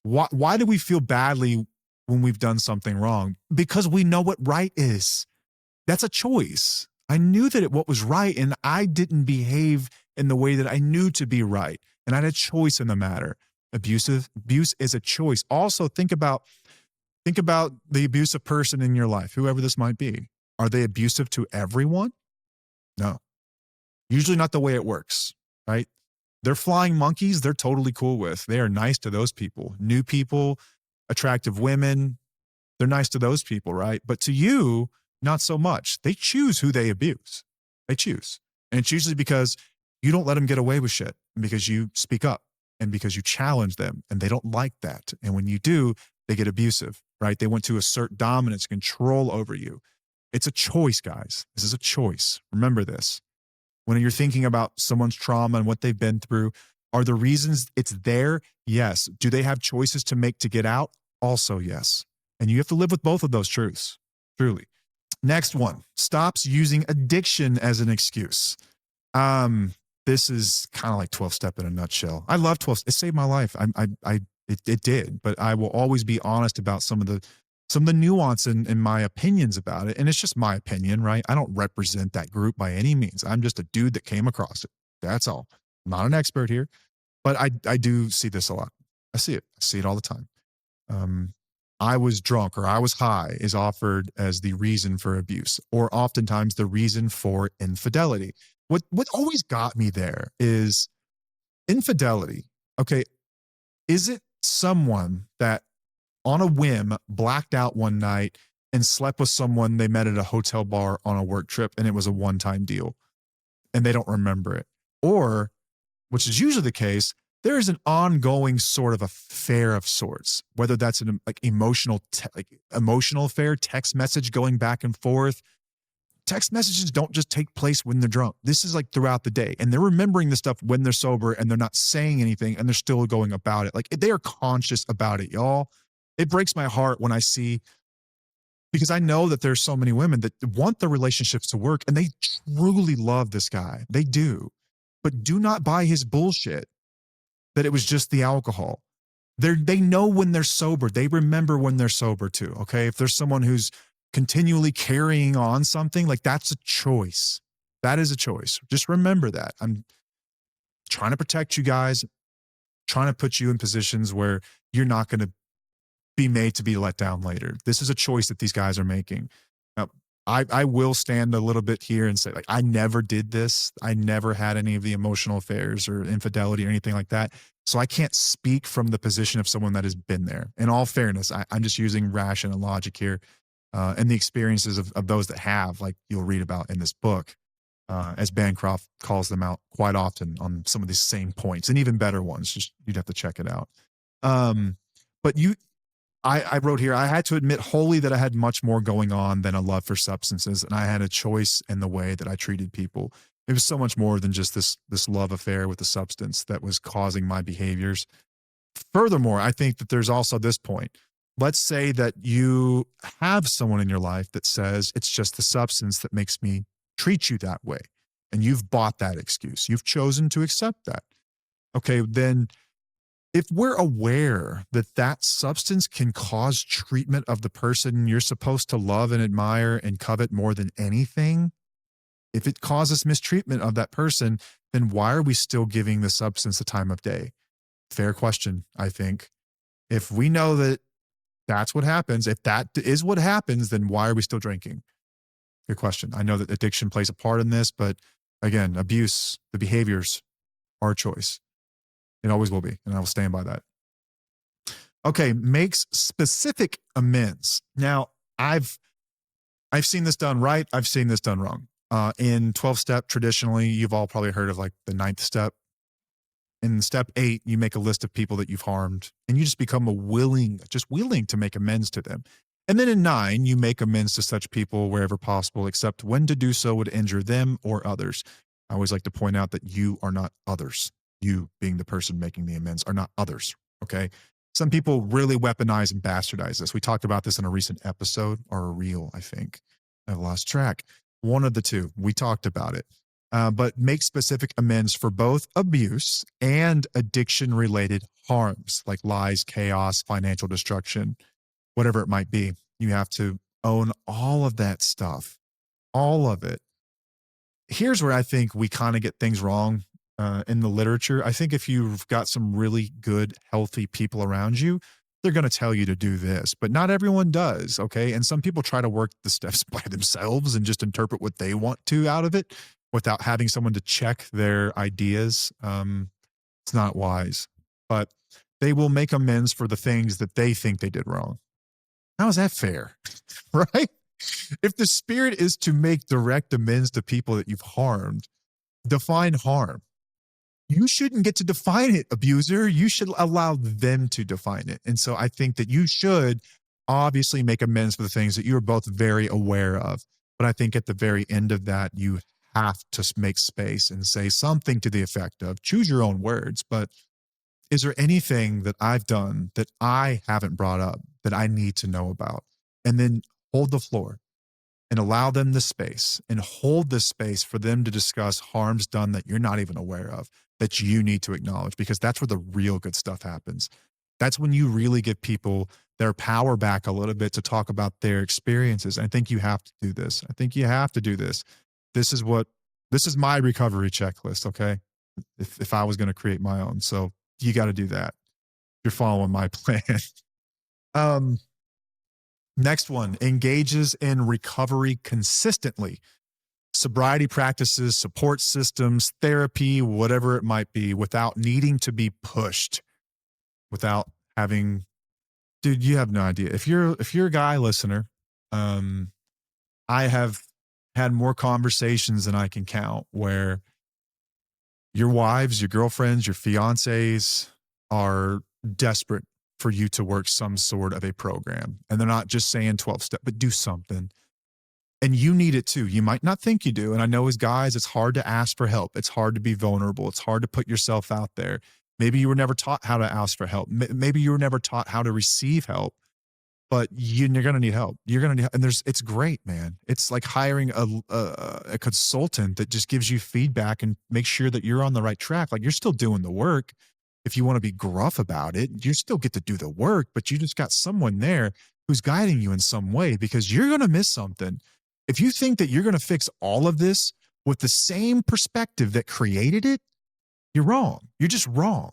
Why do we feel badly when we've done something wrong? Because we know what right is. That's a choice. I knew that what was right and I didn't behave in the way that I knew to be right. And I had a choice in the matter. Abuse is a choice. Also, think about the abusive person in your life, whoever this might be. Are they abusive to everyone? No. Usually not the way it works, right? They're flying monkeys, they're totally cool with. They are nice to those people. New people, attractive women, they're nice to those people, right? But to you, not so much. They choose who they abuse. They choose. And it's usually because you don't let them get away with shit and because you speak up and because you challenge them and they don't like that. And when you do, they get abusive, right? They want to assert dominance, control over you. It's a choice, guys. This is a choice. Remember this. When you're thinking about someone's trauma and what they've been through, are the reasons it's there? Yes. Do they have choices to make to get out? Also, yes. And you have to live with both of those truths, truly. Next one, stops using addiction as an excuse. This is kind of like 12-step in a nutshell. I love 12. It saved my life. It did, but I will always be honest about some of the nuance in my opinions about it. And it's just my opinion, right? I don't represent that group by any means. I'm just a dude that came across it. That's all. I'm not an expert here, but I do see this a lot. I see it. I see it all the time. I was drunk or I was high is offered as the reason for abuse, or oftentimes the reason for infidelity. What always got me there is infidelity. Okay, is it someone that on a whim blacked out one night and slept with someone they met at a hotel bar on a work trip and it was a one-time deal and they don't remember it? Or, which is usually the case, there is an ongoing sort of affair of sorts, whether that's an emotional affair, text message going back and forth. Text messages don't just take place when they're drunk. This is like throughout the day, and they're remembering this stuff when they're sober, and they're not saying anything, and they're still going about it. Like they are conscious about it, y'all. It breaks my heart when I see, because I know that there's so many women that want their relationships to work, and they truly love this guy. They do, but do not buy his bullshit that it was just the alcohol. They know when they're sober. They remember when they're sober too, okay? If there's someone who's continually carrying on something, like that's a choice. That is a choice. Just remember that. I'm trying to protect you guys, trying to put you in positions where you're not going to be made to be let down later. This is a choice that these guys are making. Now, I will stand a little bit here and say, like, I never did this. I never had any of the emotional affairs or infidelity or anything like that. So I can't speak from the position of someone that has been there. In all fairness, I'm just using ration and logic here, and the experiences of those that have, like you'll read about in this book, as Bancroft calls them out quite often on some of these same points and even better ones. Just you'd have to check it out. But I wrote here, I had to admit wholly that I had much more going on than a love for substances, and I had a choice in the way that I treated people. It was so much more than just this love affair with the substance that was causing my behaviors. Furthermore, I think that there's also this point. Let's say that you have someone in your life that says it's just the substance that makes me treat you that way, and you've bought that excuse. You've chosen to accept that. Okay, then if we're aware that that substance can cause treatment of the person you're supposed to love and admire and covet more than anything, If it causes mistreatment of that person, then why are we still giving the substance the time of day? Fair question, I think. If we know that that's what happens, if that is what happens, then why are we still drinking? Good question. I know that addiction plays a part in this, but again, abuse, the behaviors, our choice. It always will be, and I will stand by that. Okay, makes specific amends. Now, I've seen this done right. I've seen this done wrong. In 12-step, traditionally, you've all probably heard of like the ninth step. In step 8, you make a list of people that you've harmed, and you just become willing to make amends to them. And then in 9, you make amends to such people wherever possible, except when to do so would injure them or others. I always like to point out that you are not others. You, being the person making the amends, are not others. Okay. Some people really weaponize and bastardize this. We talked about this in a recent episode or a reel, I think. I've lost track. One of the two. We talked about it. But make specific amends for both abuse and addiction related harms like lies, chaos, financial destruction, whatever it might be. You have to own all of that stuff, all of it. Here's where I think we kind of get things wrong in the literature. I think if you've got some really good, healthy people around you, they're going to tell you to do this, but not everyone does. Okay. And some people try to work the steps by themselves and just interpret what they want to out of it without having someone to check their ideas. It's not wise, but they will make amends for the things that they think they did wrong. How is that fair? Right? If the spirit is to make direct amends to people that you've harmed, define harm. You shouldn't get to define it, abuser. You should allow them to define it. And so I think that you should obviously make amends for the things that you're both very aware of. But I think at the very end of that, you have to make space and say something to the effect of, choose your own words, but is there anything that I've done that I haven't brought up that I need to know about? And then hold the floor and allow them the space and hold the space for them to discuss harms done that you're not even aware of, that you need to acknowledge, because that's where the real good stuff happens. That's when you really give people their power back a little bit to talk about their experiences. I think you have to do this. I think you have to do this. This is my recovery checklist. Okay. If I was going to create my own. So you got to do that. You're following my plan. Next one, engages in recovery consistently. Sobriety practices, support systems, therapy, whatever it might be, without needing to be pushed, without having, dude, you have no idea. If you're a guy listener, I have had more conversations than I can count where your wives, your girlfriends, your fiancés are desperate for you to work some sort of a program. And they're not just saying 12-step, but do something. And you need it too. You might not think you do. And I know as guys, it's hard to ask for help. It's hard to be vulnerable. It's hard to put yourself out there. Maybe you were never taught how to ask for help. Maybe you were never taught how to receive help, but you're going to need help. You're going to need, and it's great, man. It's like hiring a consultant that just gives you feedback and makes sure that you're on the right track. Like, you're still doing the work. If you want to be gruff about it, you still get to do the work, but you just got someone there who's guiding you in some way, because you're going to miss something. If you think that you're going to fix all of this with the same perspective that created it, you're wrong. You're just wrong.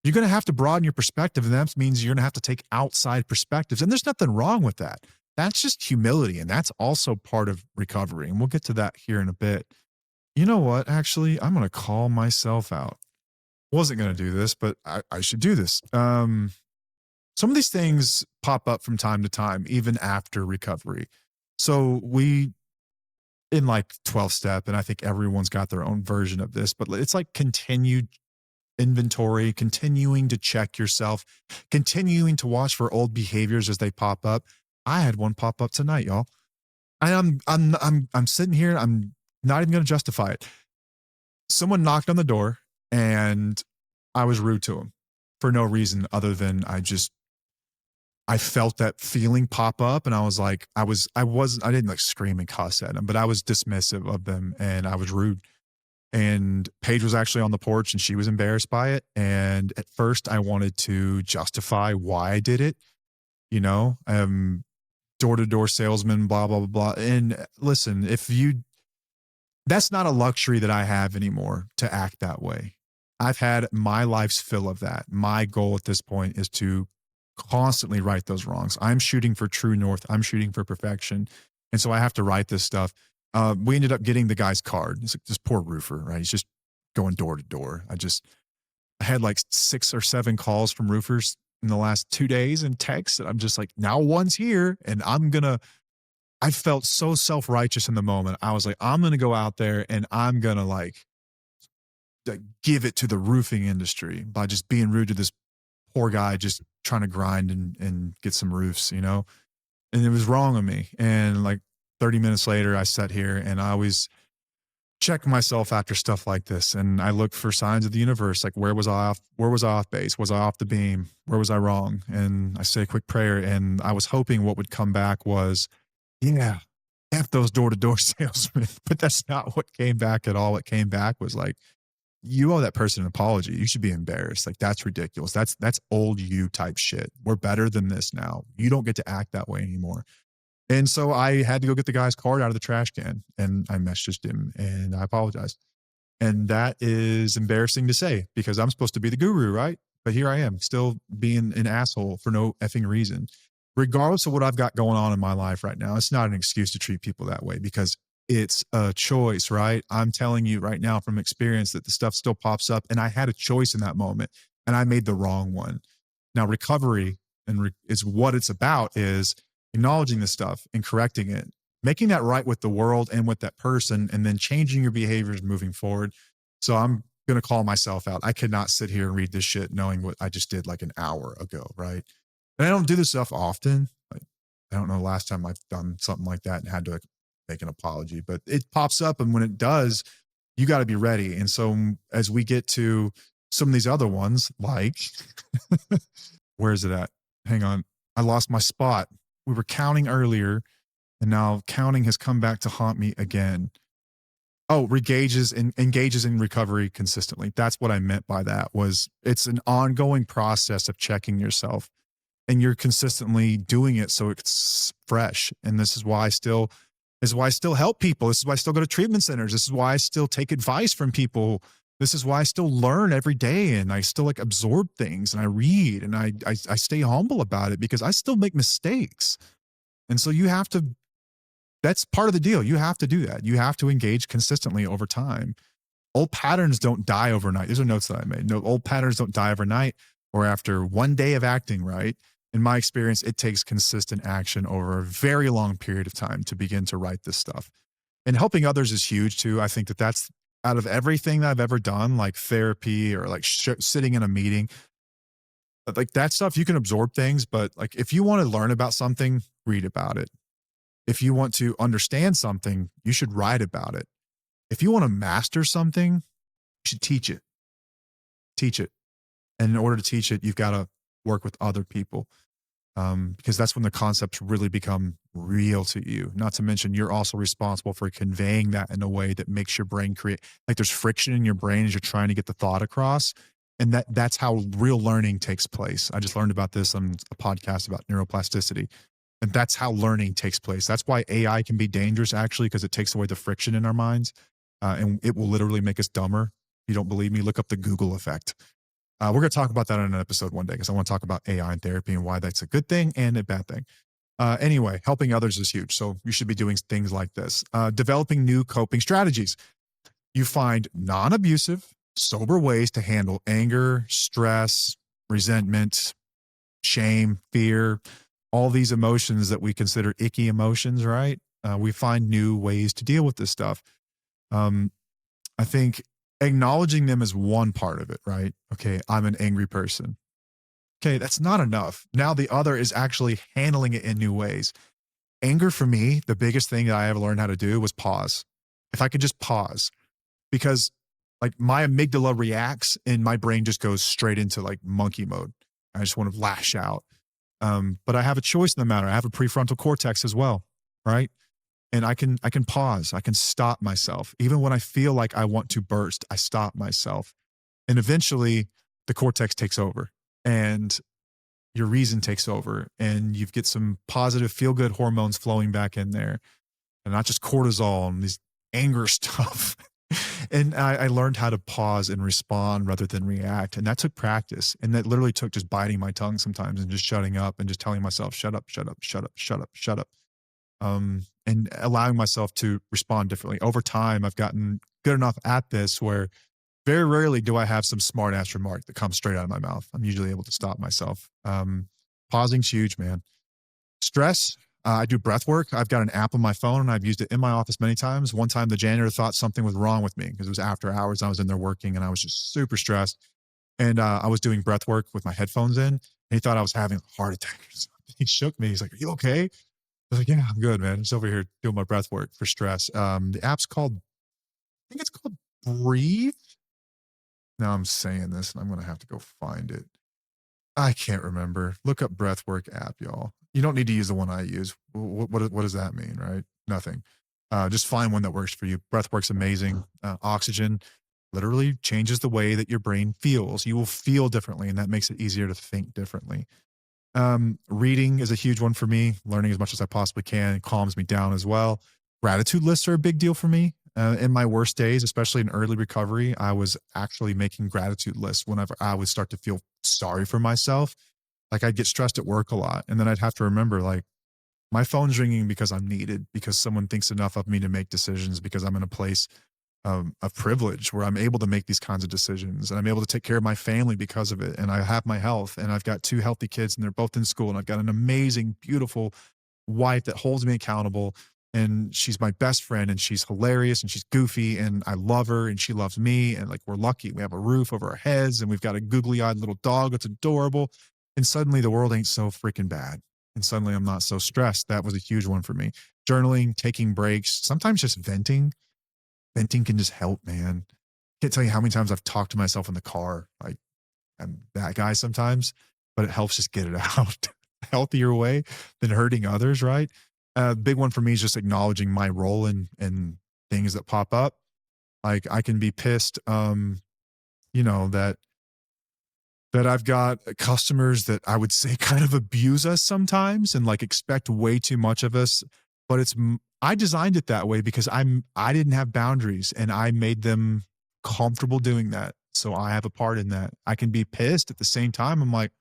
You're going to have to broaden your perspective, and that means you're going to have to take outside perspectives. And there's nothing wrong with that. That's just humility, and that's also part of recovery. And we'll get to that here in a bit. You know what? Actually, I'm going to call myself out. Wasn't going to do this, but I should do this. Some of these things pop up from time to time, even after recovery. So we, in like 12-step, and I think everyone's got their own version of this, but it's like continued inventory, continuing to check yourself, continuing to watch for old behaviors as they pop up. I had one pop up tonight, y'all. And I'm sitting here, I'm not even going to justify it. Someone knocked on the door and I was rude to him for no reason other than I felt that feeling pop up, and I was like, I didn't like scream and cuss at him, but I was dismissive of them and I was rude. And Paige was actually on the porch and she was embarrassed by it. And at first I wanted to justify why I did it, door-to-door salesman, blah, blah, blah, blah. And listen, That's not a luxury that I have anymore to act that way. I've had my life's fill of that. My goal at this point is to constantly right those wrongs. I'm shooting for true north. I'm shooting for perfection. And so I have to right this stuff. We ended up getting the guy's card. It's like this poor roofer, right? He's just going door to door. I had like 6 or 7 calls from roofers in the last 2 days and texts. And I'm just like, now one's here and I felt so self-righteous in the moment. I was like, I'm going to go out there and I'm going to like give it to the roofing industry by just being rude to this poor guy, just trying to grind and get some roofs, you know? And it was wrong of me. And like 30 minutes later, I sat here and I always check myself after stuff like this. And I look for signs of the universe. Like, where was I off base? Was I off the beam? Where was I wrong? And I say a quick prayer. And I was hoping what would come back was, yeah, F those door-to-door salesmen. But that's not what came back at all. What came back was like, you owe that person an apology. You should be embarrassed. Like, that's ridiculous. That's old you type shit. We're better than this now. You don't get to act that way anymore. And so I had to go get the guy's card out of the trash can and I messaged him and I apologized. And that is embarrassing to say because I'm supposed to be the guru, right? But here I am still being an asshole for no effing reason. Regardless of what I've got going on in my life right now, it's not an excuse to treat people that way because it's a choice, right? I'm telling you right now from experience that the stuff still pops up and I had a choice in that moment and I made the wrong one. Now, recovery is what it's about is acknowledging the stuff and correcting it, making that right with the world and with that person, and then changing your behaviors moving forward. So I'm going to call myself out. I could not sit here and read this shit knowing what I just did like an hour ago, right? And I don't do this stuff often. Like, I don't know the last time I've done something like that and had to like make an apology, but it pops up. And when it does, you got to be ready. And so as we get to some of these other ones, like, where is it at? Hang on. I lost my spot. We were counting earlier and now counting has come back to haunt me again. Oh, engages in recovery consistently. That's what I meant by that was it's an ongoing process of checking yourself and you're consistently doing it so it's fresh. And this is why I still help people. This is why I still go to treatment centers. This is why I still take advice from people. This is why I still learn every day and I still like absorb things and I read and I stay humble about it because I still make mistakes. And so that's part of the deal. You have to do that. You have to engage consistently over time. Old patterns don't die overnight. These are notes that I made. No, old patterns don't die overnight or after one day of acting right. In my experience, it takes consistent action over a very long period of time to begin to right this stuff. And helping others is huge too. I think that's out of everything that I've ever done, like therapy or like sitting in a meeting, like that stuff, you can absorb things. But like if you want to learn about something, read about it. If you want to understand something, you should write about it. If you want to master something, you should teach it. Teach it. And in order to teach it, you've got to work with other people. Because that's when the concepts really become real to you. Not to mention, you're also responsible for conveying that in a way that makes your brain like there's friction in your brain as you're trying to get the thought across. And that's how real learning takes place. I just learned about this on a podcast about neuroplasticity. And that's how learning takes place. That's why AI can be dangerous, actually, because it takes away the friction in our minds. And it will literally make us dumber. If you don't believe me, look up the Google effect. We're going to talk about that in an episode one day because I want to talk about AI and therapy and why that's a good thing and a bad thing. Anyway, helping others is huge. So you should be doing things like this. Developing new coping strategies. You find non-abusive, sober ways to handle anger, stress, resentment, shame, fear, all these emotions that we consider icky emotions, right? We find new ways to deal with this stuff. I think acknowledging them is one part of it, right? Okay, I'm an angry person. Okay, that's not enough. Now the other is actually handling it in new ways. Anger for me, the biggest thing that I ever learned how to do was pause. If I could just pause, because like my amygdala reacts and my brain just goes straight into like monkey mode. I just want to lash out. But I have a choice in the matter. I have a prefrontal cortex as well, right? And I can pause. I can stop myself. Even when I feel like I want to burst, I stop myself. And eventually the cortex takes over and your reason takes over and you get some positive feel-good hormones flowing back in there and not just cortisol and these anger stuff. And I learned how to pause and respond rather than react. And that took practice. And that literally took just biting my tongue sometimes and just shutting up and just telling myself, shut up, shut up, shut up, shut up, shut up. And allowing myself to respond differently. Over time, I've gotten good enough at this where very rarely do I have some smart ass remark that comes straight out of my mouth. I'm usually able to stop myself. Pausing's huge, man. Stress. I do breath work. I've got an app on my phone and I've used it in my office many times. One time the janitor thought something was wrong with me because it was after hours. I was in there working and I was just super stressed. And I was doing breath work with my headphones in. And he thought I was having a heart attack or something. He shook me. He's like, "Are you okay?" I was like, "Yeah, I'm good, man. I'm just over here doing my breath work for stress." The app's called, I think it's called Breathe. Now I'm saying this and I'm going to have to go find it. I can't remember. Look up breathwork app, y'all. You don't need to use the one I use. What does that mean, right? Nothing. Just find one that works for you. Breathwork's amazing. Oxygen literally changes the way that your brain feels. You will feel differently, and that makes it easier to think differently. Reading is a huge one for me. Learning as much as I possibly can calms me down as well. Gratitude lists are a big deal for me. In my worst days, especially in early recovery, I was actually making gratitude lists whenever I would start to feel sorry for myself. Like I'd get stressed at work a lot. And then I'd have to remember, like, my phone's ringing because I'm needed, because someone thinks enough of me to make decisions, because I'm in a place of privilege where I'm able to make these kinds of decisions and I'm able to take care of my family because of it. And I have my health and I've got 2 healthy kids and they're both in school and I've got an amazing, beautiful wife that holds me accountable. And she's my best friend and she's hilarious and she's goofy and I love her and she loves me. And like, we're lucky. We have a roof over our heads and we've got a googly eyed little dog that's adorable. And suddenly the world ain't so freaking bad. And suddenly I'm not so stressed. That was a huge one for me. Journaling, taking breaks, sometimes just venting. Venting can just help, man. Can't tell you how many times I've talked to myself in the car. Like, I'm that guy sometimes, but it helps just get it out a healthier way than hurting others, right? Big one for me is just acknowledging my role in things that pop up. Like I can be pissed, that I've got customers that I would say kind of abuse us sometimes and like expect way too much of us. But I designed it that way because I didn't have boundaries and I made them comfortable doing that. So I have a part in that. I can be pissed at the same time. I'm like,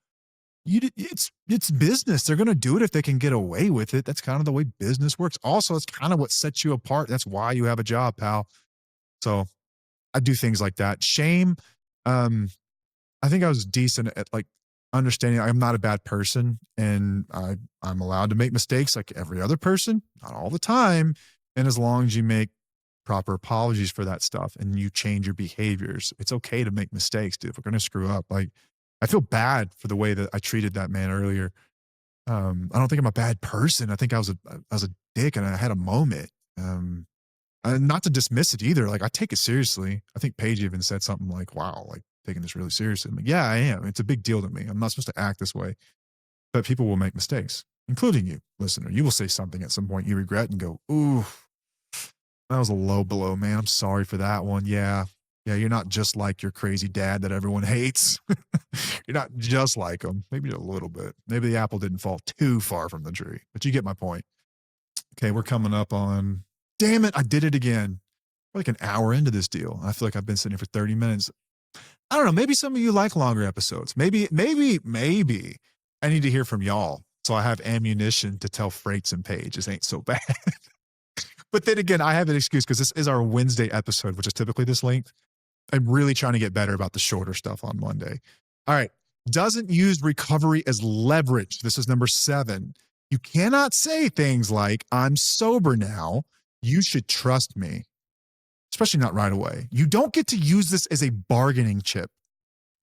it's business. They're going to do it if they can get away with it. That's kind of the way business works. Also, it's kind of what sets you apart. That's why you have a job, pal. So I do things like that. Shame. I think I was decent at like understanding I'm not a bad person and I'm allowed to make mistakes like every other person, not all the time. And as long as you make proper apologies for that stuff and you change your behaviors, it's okay to make mistakes, dude. If we're going to screw up, like, I feel bad for the way that I treated that man earlier. I don't think I'm a bad person. I think I was a dick and I had a moment. Not to dismiss it either. Like I take it seriously. I think Paige even said something like, "Wow, like taking this really seriously." I'm like, yeah, I am. It's a big deal to me. I'm not supposed to act this way, but people will make mistakes, including you, listener. You will say something at some point you regret and go, "Ooh, that was a low blow, man. I'm sorry for that one." Yeah. Yeah, you're not just like your crazy dad that everyone hates. You're not just like him. Maybe a little bit. Maybe the apple didn't fall too far from the tree, but you get my point. Okay, we're coming up on, damn it, I did it again. We're like an hour into this deal. I feel like I've been sitting here for 30 minutes. I don't know. Maybe some of you like longer episodes. Maybe I need to hear from y'all so I have ammunition to tell Freights and Paige this ain't so bad. But then again, I have an excuse because this is our Wednesday episode, which is typically this length. I'm really trying to get better about the shorter stuff on Monday. All right. Doesn't use recovery as leverage. This is number 7. You cannot say things like, "I'm sober now. You should trust me," especially not right away. You don't get to use this as a bargaining chip.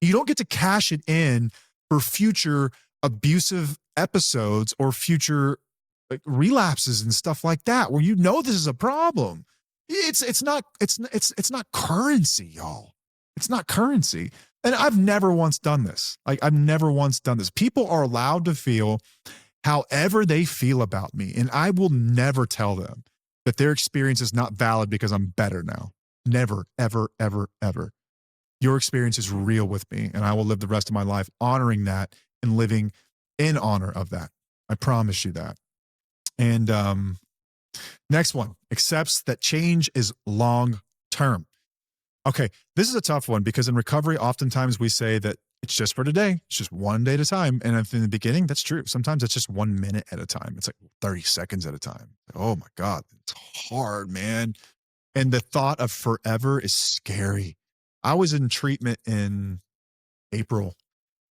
You don't get to cash it in for future abusive episodes or future like relapses and stuff like that, where you know this is a problem. It's not currency, y'all. It's not currency. And I've never once done this. Like I've never once done this. People are allowed to feel however they feel about me. And I will never tell them that their experience is not valid because I'm better now. Never, ever, ever, ever. Your experience is real with me. And I will live the rest of my life honoring that and living in honor of that. I promise you that. And Next one, accepts that change is long term. Okay, this is a tough one because in recovery, oftentimes we say that it's just for today. It's just one day at a time. And in the beginning, that's true. Sometimes it's just 1 minute at a time. It's like 30 seconds at a time. Oh my God, it's hard, man. And the thought of forever is scary. I was in treatment in April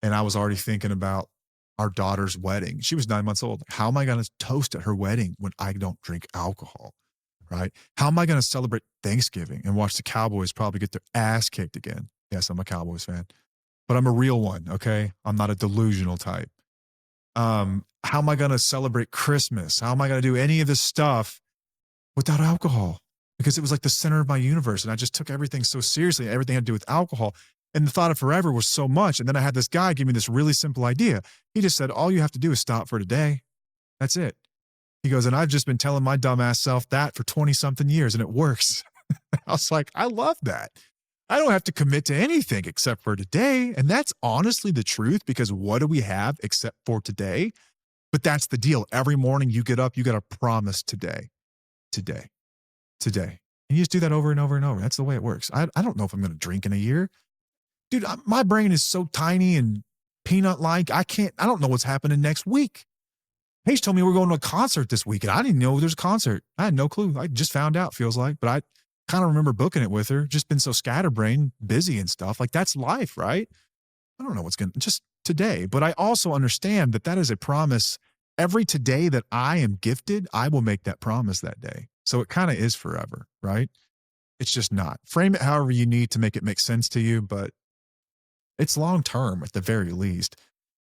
and I was already thinking about our daughter's wedding. She was 9 months old. How am I going to toast at her wedding when I don't drink alcohol? Right? How am I going to celebrate Thanksgiving and watch the Cowboys probably get their ass kicked again? Yes, I'm a Cowboys fan, but I'm a real one. Okay. I'm not a delusional type. How am I going to celebrate Christmas? How am I going to do any of this stuff without alcohol? Because it was like the center of my universe. And I just took everything so seriously. Everything had to do with alcohol. And the thought of forever was so much. And then I had this guy give me this really simple idea. He just said, all you have to do is stop for today. That's it. He goes, and I've just been telling my dumbass self that for 20 something years and it works. I was like, I love that. I don't have to commit to anything except for today. And that's honestly the truth, because what do we have except for today? But that's the deal. Every morning you get up, you got to promise today, today, today. And you just do that over and over and over. That's the way it works. I don't know if I'm going to drink in a year. Dude, my brain is so tiny and peanut-like. I don't know what's happening next week. Paige told me we're going to a concert this weekend. I didn't know there's a concert. I had no clue. I just found out, feels like. But I kind of remember booking it with her. Just been so scatterbrained, busy and stuff. Like, that's life, right? I don't know what's going to, just today. But I also understand that that is a promise. Every today that I am gifted, I will make that promise that day. So it kind of is forever, right? It's just not. Frame it however you need to make it make sense to you, but it's long term at the very least.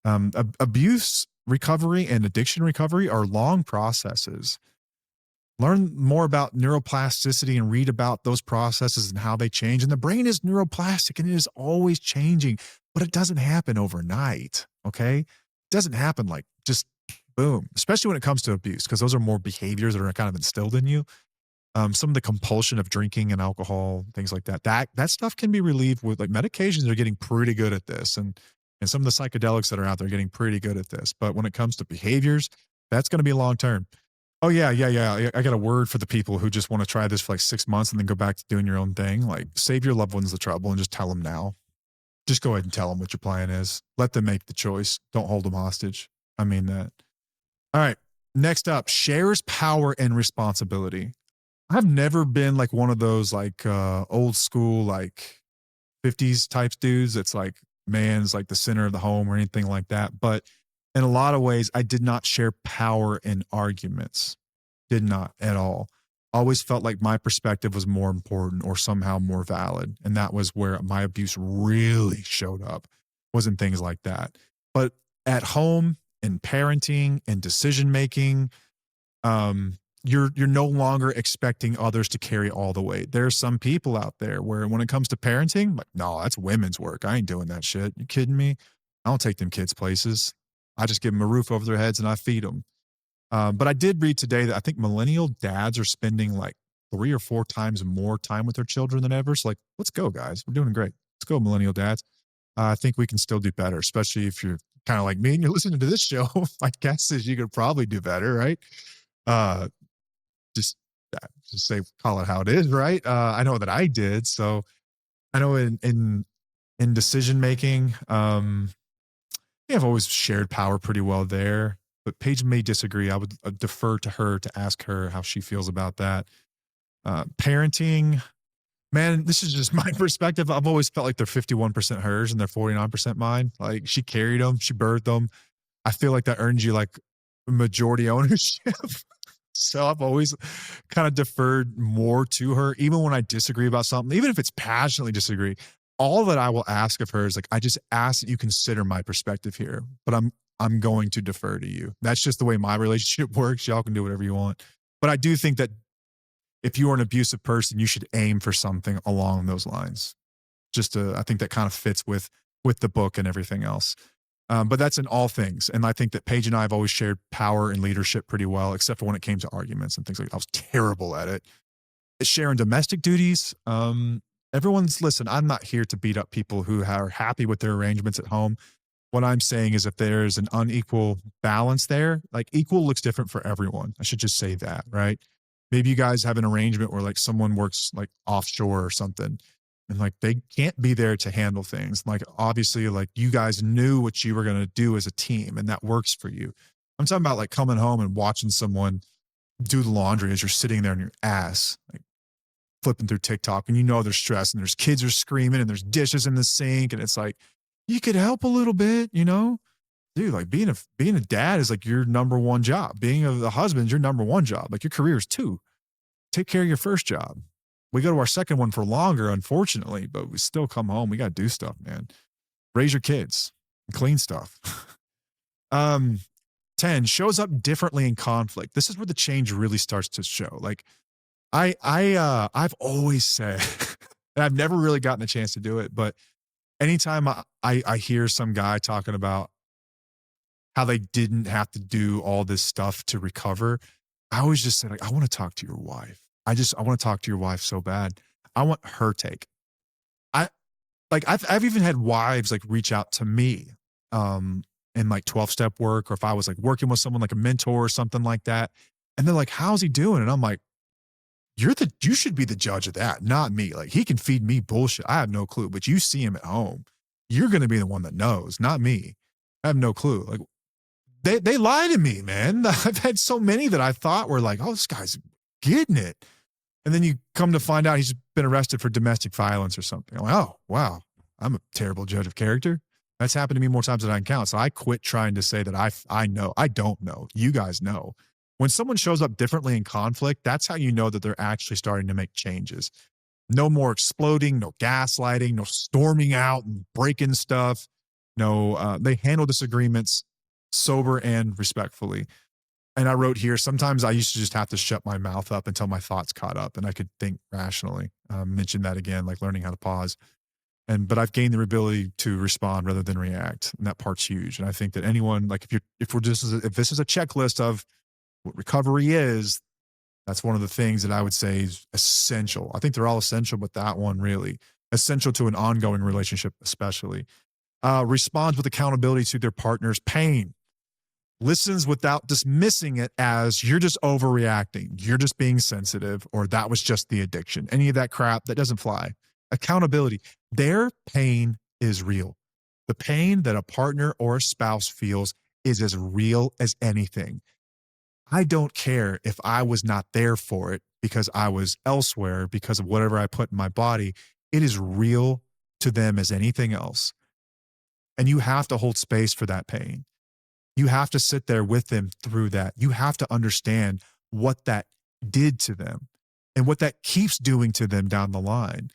Abuse recovery and addiction recovery are long processes. Learn more about neuroplasticity and read about those processes and how they change. And the brain is neuroplastic and it is always changing, but it doesn't happen overnight. Okay. It doesn't happen like just boom, especially when it comes to abuse, because those are more behaviors that are kind of instilled in you. Some of the compulsion of drinking and alcohol, things like that stuff can be relieved with like medications. Are getting pretty good at this. And some of the psychedelics that are out there are getting pretty good at this. But when it comes to behaviors, that's going to be long term. Oh, yeah. I got a word for the people who just want to try this for like 6 months and then go back to doing your own thing. Like, save your loved ones the trouble and just tell them now. Just go ahead and tell them what your plan is. Let them make the choice. Don't hold them hostage. I mean that. All right. Next up, shares power and responsibility. I've never been like one of those like old school, like 50s types dudes. It's like man's like the center of the home or anything like that. But in a lot of ways, I did not share power in arguments. Did not at all. Always felt like my perspective was more important or somehow more valid. And that was where my abuse really showed up, was in things like that. But at home, in parenting and decision making, you're no longer expecting others to carry all the weight. There's some people out there where when it comes to parenting, like, no, that's women's work. I ain't doing that shit. You kidding me? I don't take them kids places. I just give them a roof over their heads and I feed them. But I did read today that I think millennial dads are spending like 3 or 4 times more time with their children than ever. So like, let's go, guys. We're doing great. Let's go, millennial dads. I think we can still do better, especially if you're kind of like me and you're listening to this show. My guess is you could probably do better, right? Just say, call it how it is, right? I know that I did. So I know in decision making, I've always shared power pretty well there. But Paige may disagree. I would defer to her to ask her how she feels about that. Parenting, man, this is just my perspective. I've always felt like they're 51% hers and they're 49% mine. Like, she carried them, she birthed them. I feel like that earns you like majority ownership. So I've always kind of deferred more to her, even when I disagree about something, even if it's passionately disagree. All that I will ask of her is like, I just ask that you consider my perspective here, but I'm going to defer to you. That's just the way my relationship works. Y'all can do whatever you want. But I do think that if you are an abusive person, you should aim for something along those lines. I think that kind of fits with the book and everything else. But that's in all things. And I think that Paige and I have always shared power and leadership pretty well, except for when it came to arguments and things like that. I was terrible at it. Sharing domestic duties. Listen, I'm not here to beat up people who are happy with their arrangements at home. What I'm saying is if there's an unequal balance there, like, equal looks different for everyone. I should just say that, right? Maybe you guys have an arrangement where like someone works like offshore or something and like they can't be there to handle things. Like obviously like you guys knew what you were going to do as a team and that works for you. I'm talking about like coming home and watching someone do the laundry as you're sitting there on your ass, like flipping through TikTok, and you know they're stressed and there's kids are screaming and there's dishes in the sink. And it's like, you could help a little bit, you know? Dude, like being a dad is like your number one job. Being a husband is your number one job. Like your career is two. Take care of your first job. We go to our second one for longer, unfortunately, but we still come home. We got to do stuff, man. Raise your kids, clean stuff. um, 10 shows up differently in conflict. This is where the change really starts to show. Like I've always said, and I've never really gotten a chance to do it, but anytime I hear some guy talking about how they didn't have to do all this stuff to recover, I always just said, like, I want to talk to your wife. I want to talk to your wife so bad. I want her take. I like I've even had wives like reach out to me in like 12-step work, or if I was like working with someone like a mentor or something like that. And they're like, how's he doing? And I'm like, you should be the judge of that, not me. Like he can feed me bullshit. I have no clue, but you see him at home. You're going to be the one that knows, not me. I have no clue. Like they lie to me, man. I've had so many that I thought were like, oh, this guy's getting it. And then you come to find out he's been arrested for domestic violence or something. I'm like, oh, wow. I'm a terrible judge of character. That's happened to me more times than I can count. So I quit trying to say that I know. I don't know. You guys know. When someone shows up differently in conflict, that's how you know that they're actually starting to make changes. No more exploding, no gaslighting, no storming out and breaking stuff. No, they handle disagreements sober and respectfully. And I wrote here, sometimes I used to just have to shut my mouth up until my thoughts caught up and I could think rationally. Mention that again, like learning how to pause. But I've gained the ability to respond rather than react. And that part's huge. And I think that anyone, like if this is a checklist of what recovery is, that's one of the things that I would say is essential. I think they're all essential, but that one really essential to an ongoing relationship, especially. Responds with accountability to their partner's pain. Listens without dismissing it as you're just overreacting, you're just being sensitive, or that was just the addiction. Any of that crap, that doesn't fly. Accountability. Their pain is real. The pain that a partner or a spouse feels is as real as anything. I don't care if I was not there for it because I was elsewhere because of whatever I put in my body. It is real to them as anything else. And you have to hold space for that pain. You have to sit there with them through that. You have to understand what that did to them and what that keeps doing to them down the line.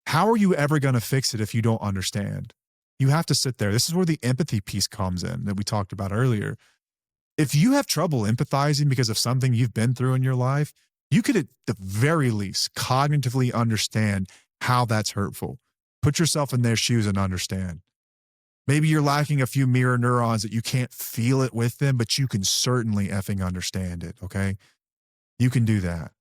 How are you ever going to fix it if you don't understand? You have to sit there. This is where the empathy piece comes in that we talked about earlier. If you have trouble empathizing because of something you've been through in your life, you could at the very least cognitively understand how that's hurtful. Put yourself in their shoes and understand. Maybe you're lacking a few mirror neurons that you can't feel it with them, but you can certainly effing understand it, okay? You can do that.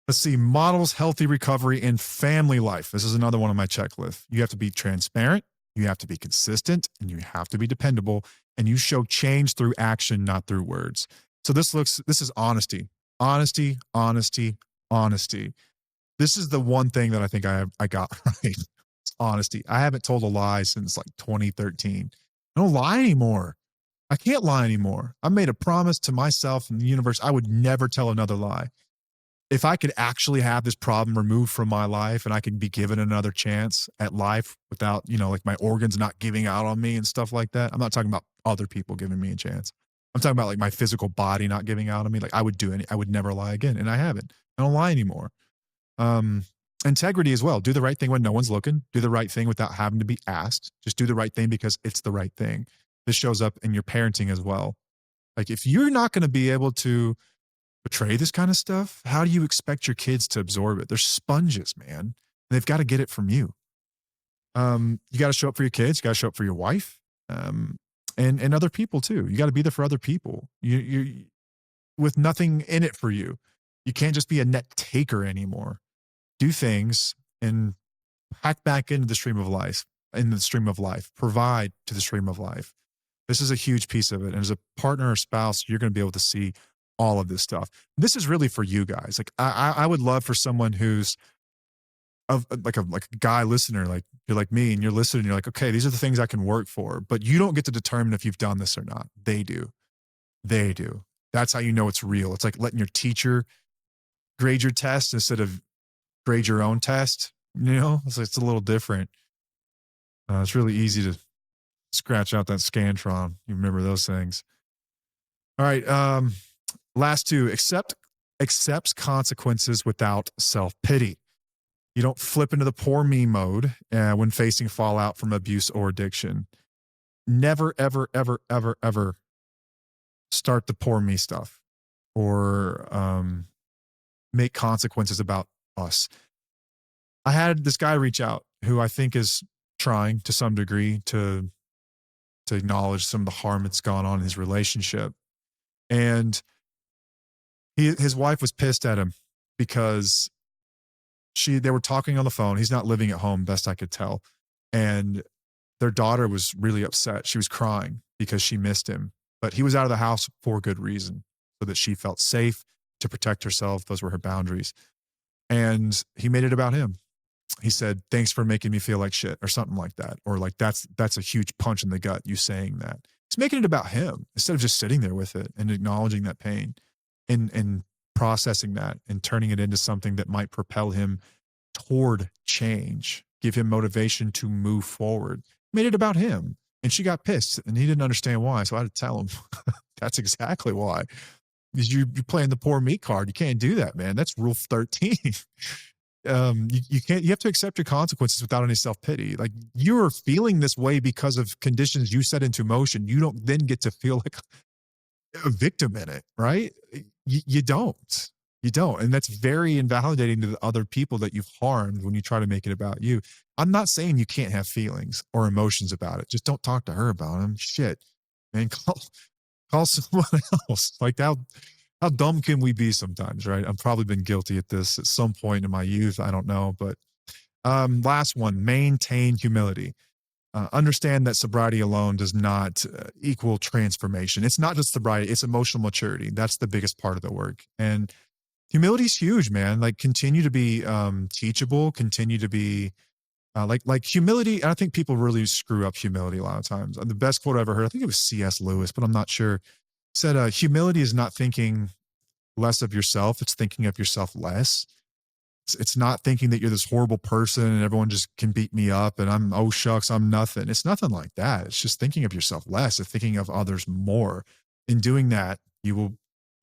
Let's see, models healthy recovery in family life. This is another one on my checklist. You have to be transparent, you have to be consistent, and you have to be dependable, and you show change through action, not through words. So this is honesty. Honesty, honesty, honesty. This is the one thing that I think I got right. Honesty. I haven't told a lie since like 2013. I don't lie anymore. I can't lie anymore. I made a promise to myself and the universe. I would never tell another lie. If I could actually have this problem removed from my life and I could be given another chance at life without, like my organs not giving out on me and stuff like that. I'm not talking about other people giving me a chance. I'm talking about like my physical body not giving out on me. Like I would never lie again. And I haven't. I don't lie anymore. Integrity as well. Do the right thing when no one's looking. Do the right thing without having to be asked. Just do the right thing because it's the right thing. This shows up in your parenting as well. Like if you're not going to be able to betray this kind of stuff, how do you expect your kids to absorb it? They're sponges, man. They've got to get it from you. You got to show up for your kids. You got to show up for your wife, and other people too. You got to be there for other people. You with nothing in it for you. You can't just be a net taker anymore. Do things and hack back into the stream of life. Provide to the stream of life. This is a huge piece of it. And as a partner or spouse, you're going to be able to see all of this stuff. This is really for you guys. Like I would love for someone who's of like a guy listener, like you're like me and you're listening, and you're like, okay, these are the things I can work for, but you don't get to determine if you've done this or not. They do. They do. That's how you know it's real. It's like letting your teacher grade your test instead of grade your own test. You know, it's a little different. It's really easy to scratch out that Scantron. You remember those things. All right. Last two, accepts consequences without self-pity. You don't flip into the poor me mode when facing fallout from abuse or addiction. Never, ever, ever, ever, ever start the poor me stuff or make consequences about us. I had this guy reach out who I think is trying to some degree to acknowledge some of the harm that's gone on in his relationship. And his wife was pissed at him because they were talking on the phone. He's not living at home, best I could tell. And their daughter was really upset. She was crying because she missed him, but he was out of the house for good reason, so that she felt safe to protect herself. Those were her boundaries. And he made it about him. He said, thanks for making me feel like shit or something like that. Or like, that's a huge punch in the gut, you saying that. He's making it about him instead of just sitting there with it and acknowledging that pain and processing that and turning it into something that might propel him toward change, give him motivation to move forward. Made it about him. And she got pissed and he didn't understand why. So I had to tell him that's exactly why. Because you're playing the poor me card. You can't do that, man. That's rule 13. You can't, you have to accept your consequences without any self-pity. Like, you're feeling this way because of conditions you set into motion. You don't then get to feel like a victim in it, right? You don't. And that's very invalidating to the other people that you've harmed when you try to make it about you. I'm not saying you can't have feelings or emotions about it. Just don't talk to her about them. Shit, man, call someone else. Like, how dumb can we be sometimes, right? I've probably been guilty at this at some point in my youth. I don't know. But last one, maintain humility. Understand that sobriety alone does not equal transformation. It's not just sobriety, it's emotional maturity. That's the biggest part of the work. And humility is huge, man. Like, continue to be teachable, continue to be like humility. And I think people really screw up humility a lot of times. The best quote I ever heard, I think it was C.S. Lewis, but I'm not sure, said humility is not thinking less of yourself. It's thinking of yourself less. It's not thinking that you're this horrible person and everyone just can beat me up and I'm, oh shucks, I'm nothing. It's nothing like that. It's just thinking of yourself less and thinking of others more. In doing that, you will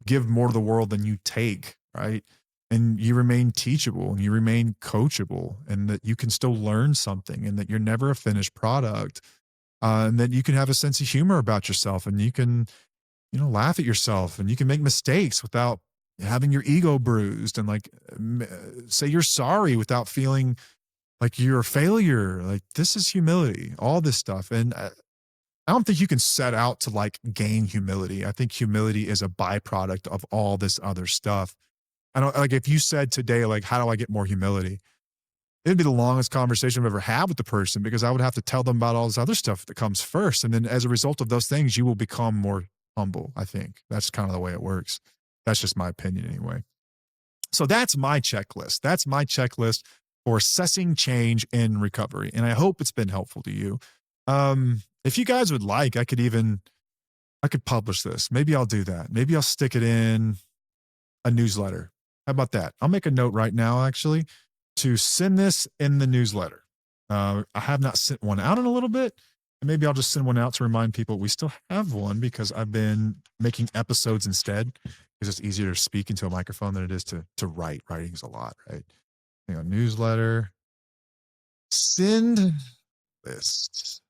give more to the world than you take, right? And you remain teachable and you remain coachable, and that you can still learn something, and that you're never a finished product. And that you can have a sense of humor about yourself, and you can, laugh at yourself, and you can make mistakes without having your ego bruised, and like say you're sorry without feeling like you're a failure. Like, this is humility, all this stuff. And I don't think you can set out to like gain humility. I think humility is a byproduct of all this other stuff. I don't, like, if you said today, like, how do I get more humility? It'd be the longest conversation I've ever had with the person, because I would have to tell them about all this other stuff that comes first. And then as a result of those things, you will become more humble. I think that's kind of the way it works. That's just my opinion anyway. So that's my checklist. That's my checklist for assessing change in recovery. And I hope it's been helpful to you. If you guys would like, I could publish this. Maybe I'll do that. Maybe I'll stick it in a newsletter. How about that? I'll make a note right now, actually, to send this in the newsletter. I have not sent one out in a little bit. And maybe I'll just send one out to remind people we still have one, because I've been making episodes instead, because it's easier to speak into a microphone than it is to write. Writing is a lot, right? Newsletter. Send list.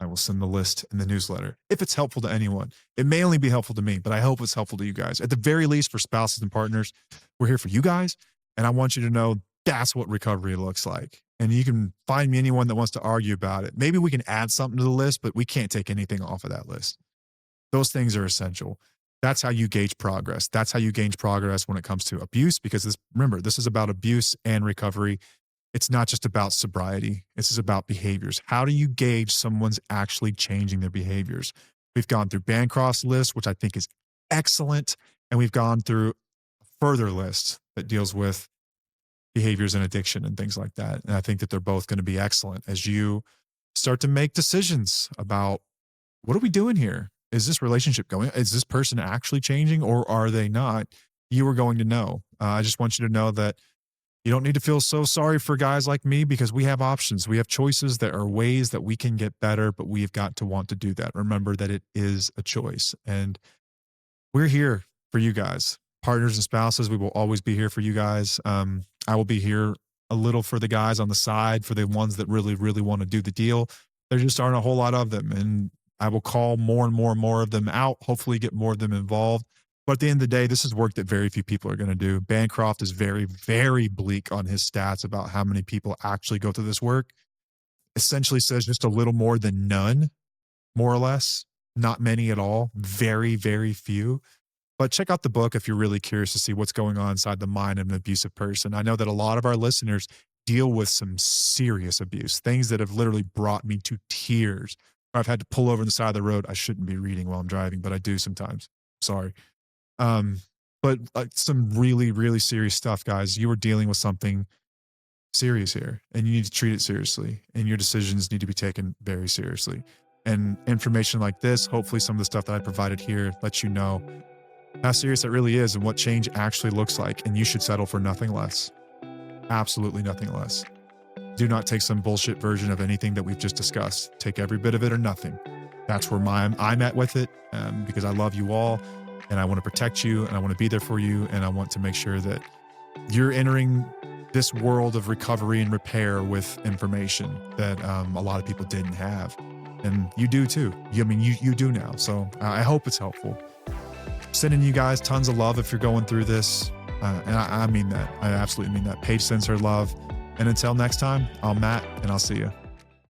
I will send the list in the newsletter if it's helpful to anyone. It may only be helpful to me, but I hope it's helpful to you guys. At the very least, for spouses and partners, we're here for you guys. And I want you to know that's what recovery looks like. And you can find me anyone that wants to argue about it. Maybe we can add something to the list, but we can't take anything off of that list. Those things are essential. That's how you gauge progress. That's how you gauge progress when it comes to abuse, because remember, this is about abuse and recovery. It's not just about sobriety. This is about behaviors. How do you gauge someone's actually changing their behaviors? We've gone through Bancroft's list, which I think is excellent. And we've gone through a further list that deals with behaviors and addiction and things like that. And I think that they're both going to be excellent as you start to make decisions about, what are we doing here? Is this relationship going? Is this person actually changing, or are they not? You are going to know. I just want you to know that you don't need to feel so sorry for guys like me, because we have options. We have choices. There are ways that we can get better, but we've got to want to do that. Remember that it is a choice, and we're here for you guys, partners and spouses. We will always be here for you guys. I will be here a little for the guys on the side, for the ones that really, really want to do the deal. There just aren't a whole lot of them. And I will call more and more and more of them out, hopefully get more of them involved. But at the end of the day, this is work that very few people are going to do. Bancroft is very, very bleak on his stats about how many people actually go through this work. Essentially says just a little more than none, more or less. Not many at all. Very, very few. But check out the book if you're really curious to see what's going on inside the mind of an abusive person. I know that a lot of our listeners deal with some serious abuse, things that have literally brought me to tears. I've had to pull over on the side of the road. I shouldn't be reading while I'm driving, but I do sometimes. Sorry. But some really, really serious stuff, guys. You are dealing with something serious here, and you need to treat it seriously, and your decisions need to be taken very seriously. And information like this, hopefully some of the stuff that I provided here lets you know how serious it really is and what change actually looks like. And you should settle for nothing less. Absolutely nothing less. Do not take some bullshit version of anything that we've just discussed. Take every bit of it or nothing. That's where I'm at with it, because I love you all, and I want to protect you, and I want to be there for you, and I want to make sure that you're entering this world of recovery and repair with information that a lot of people didn't have. And you do too. You do now. So I hope it's helpful. Sending you guys tons of love if you're going through this. And I mean that. I absolutely mean that. Paige sends her love. And until next time, I'm Matt, and I'll see you.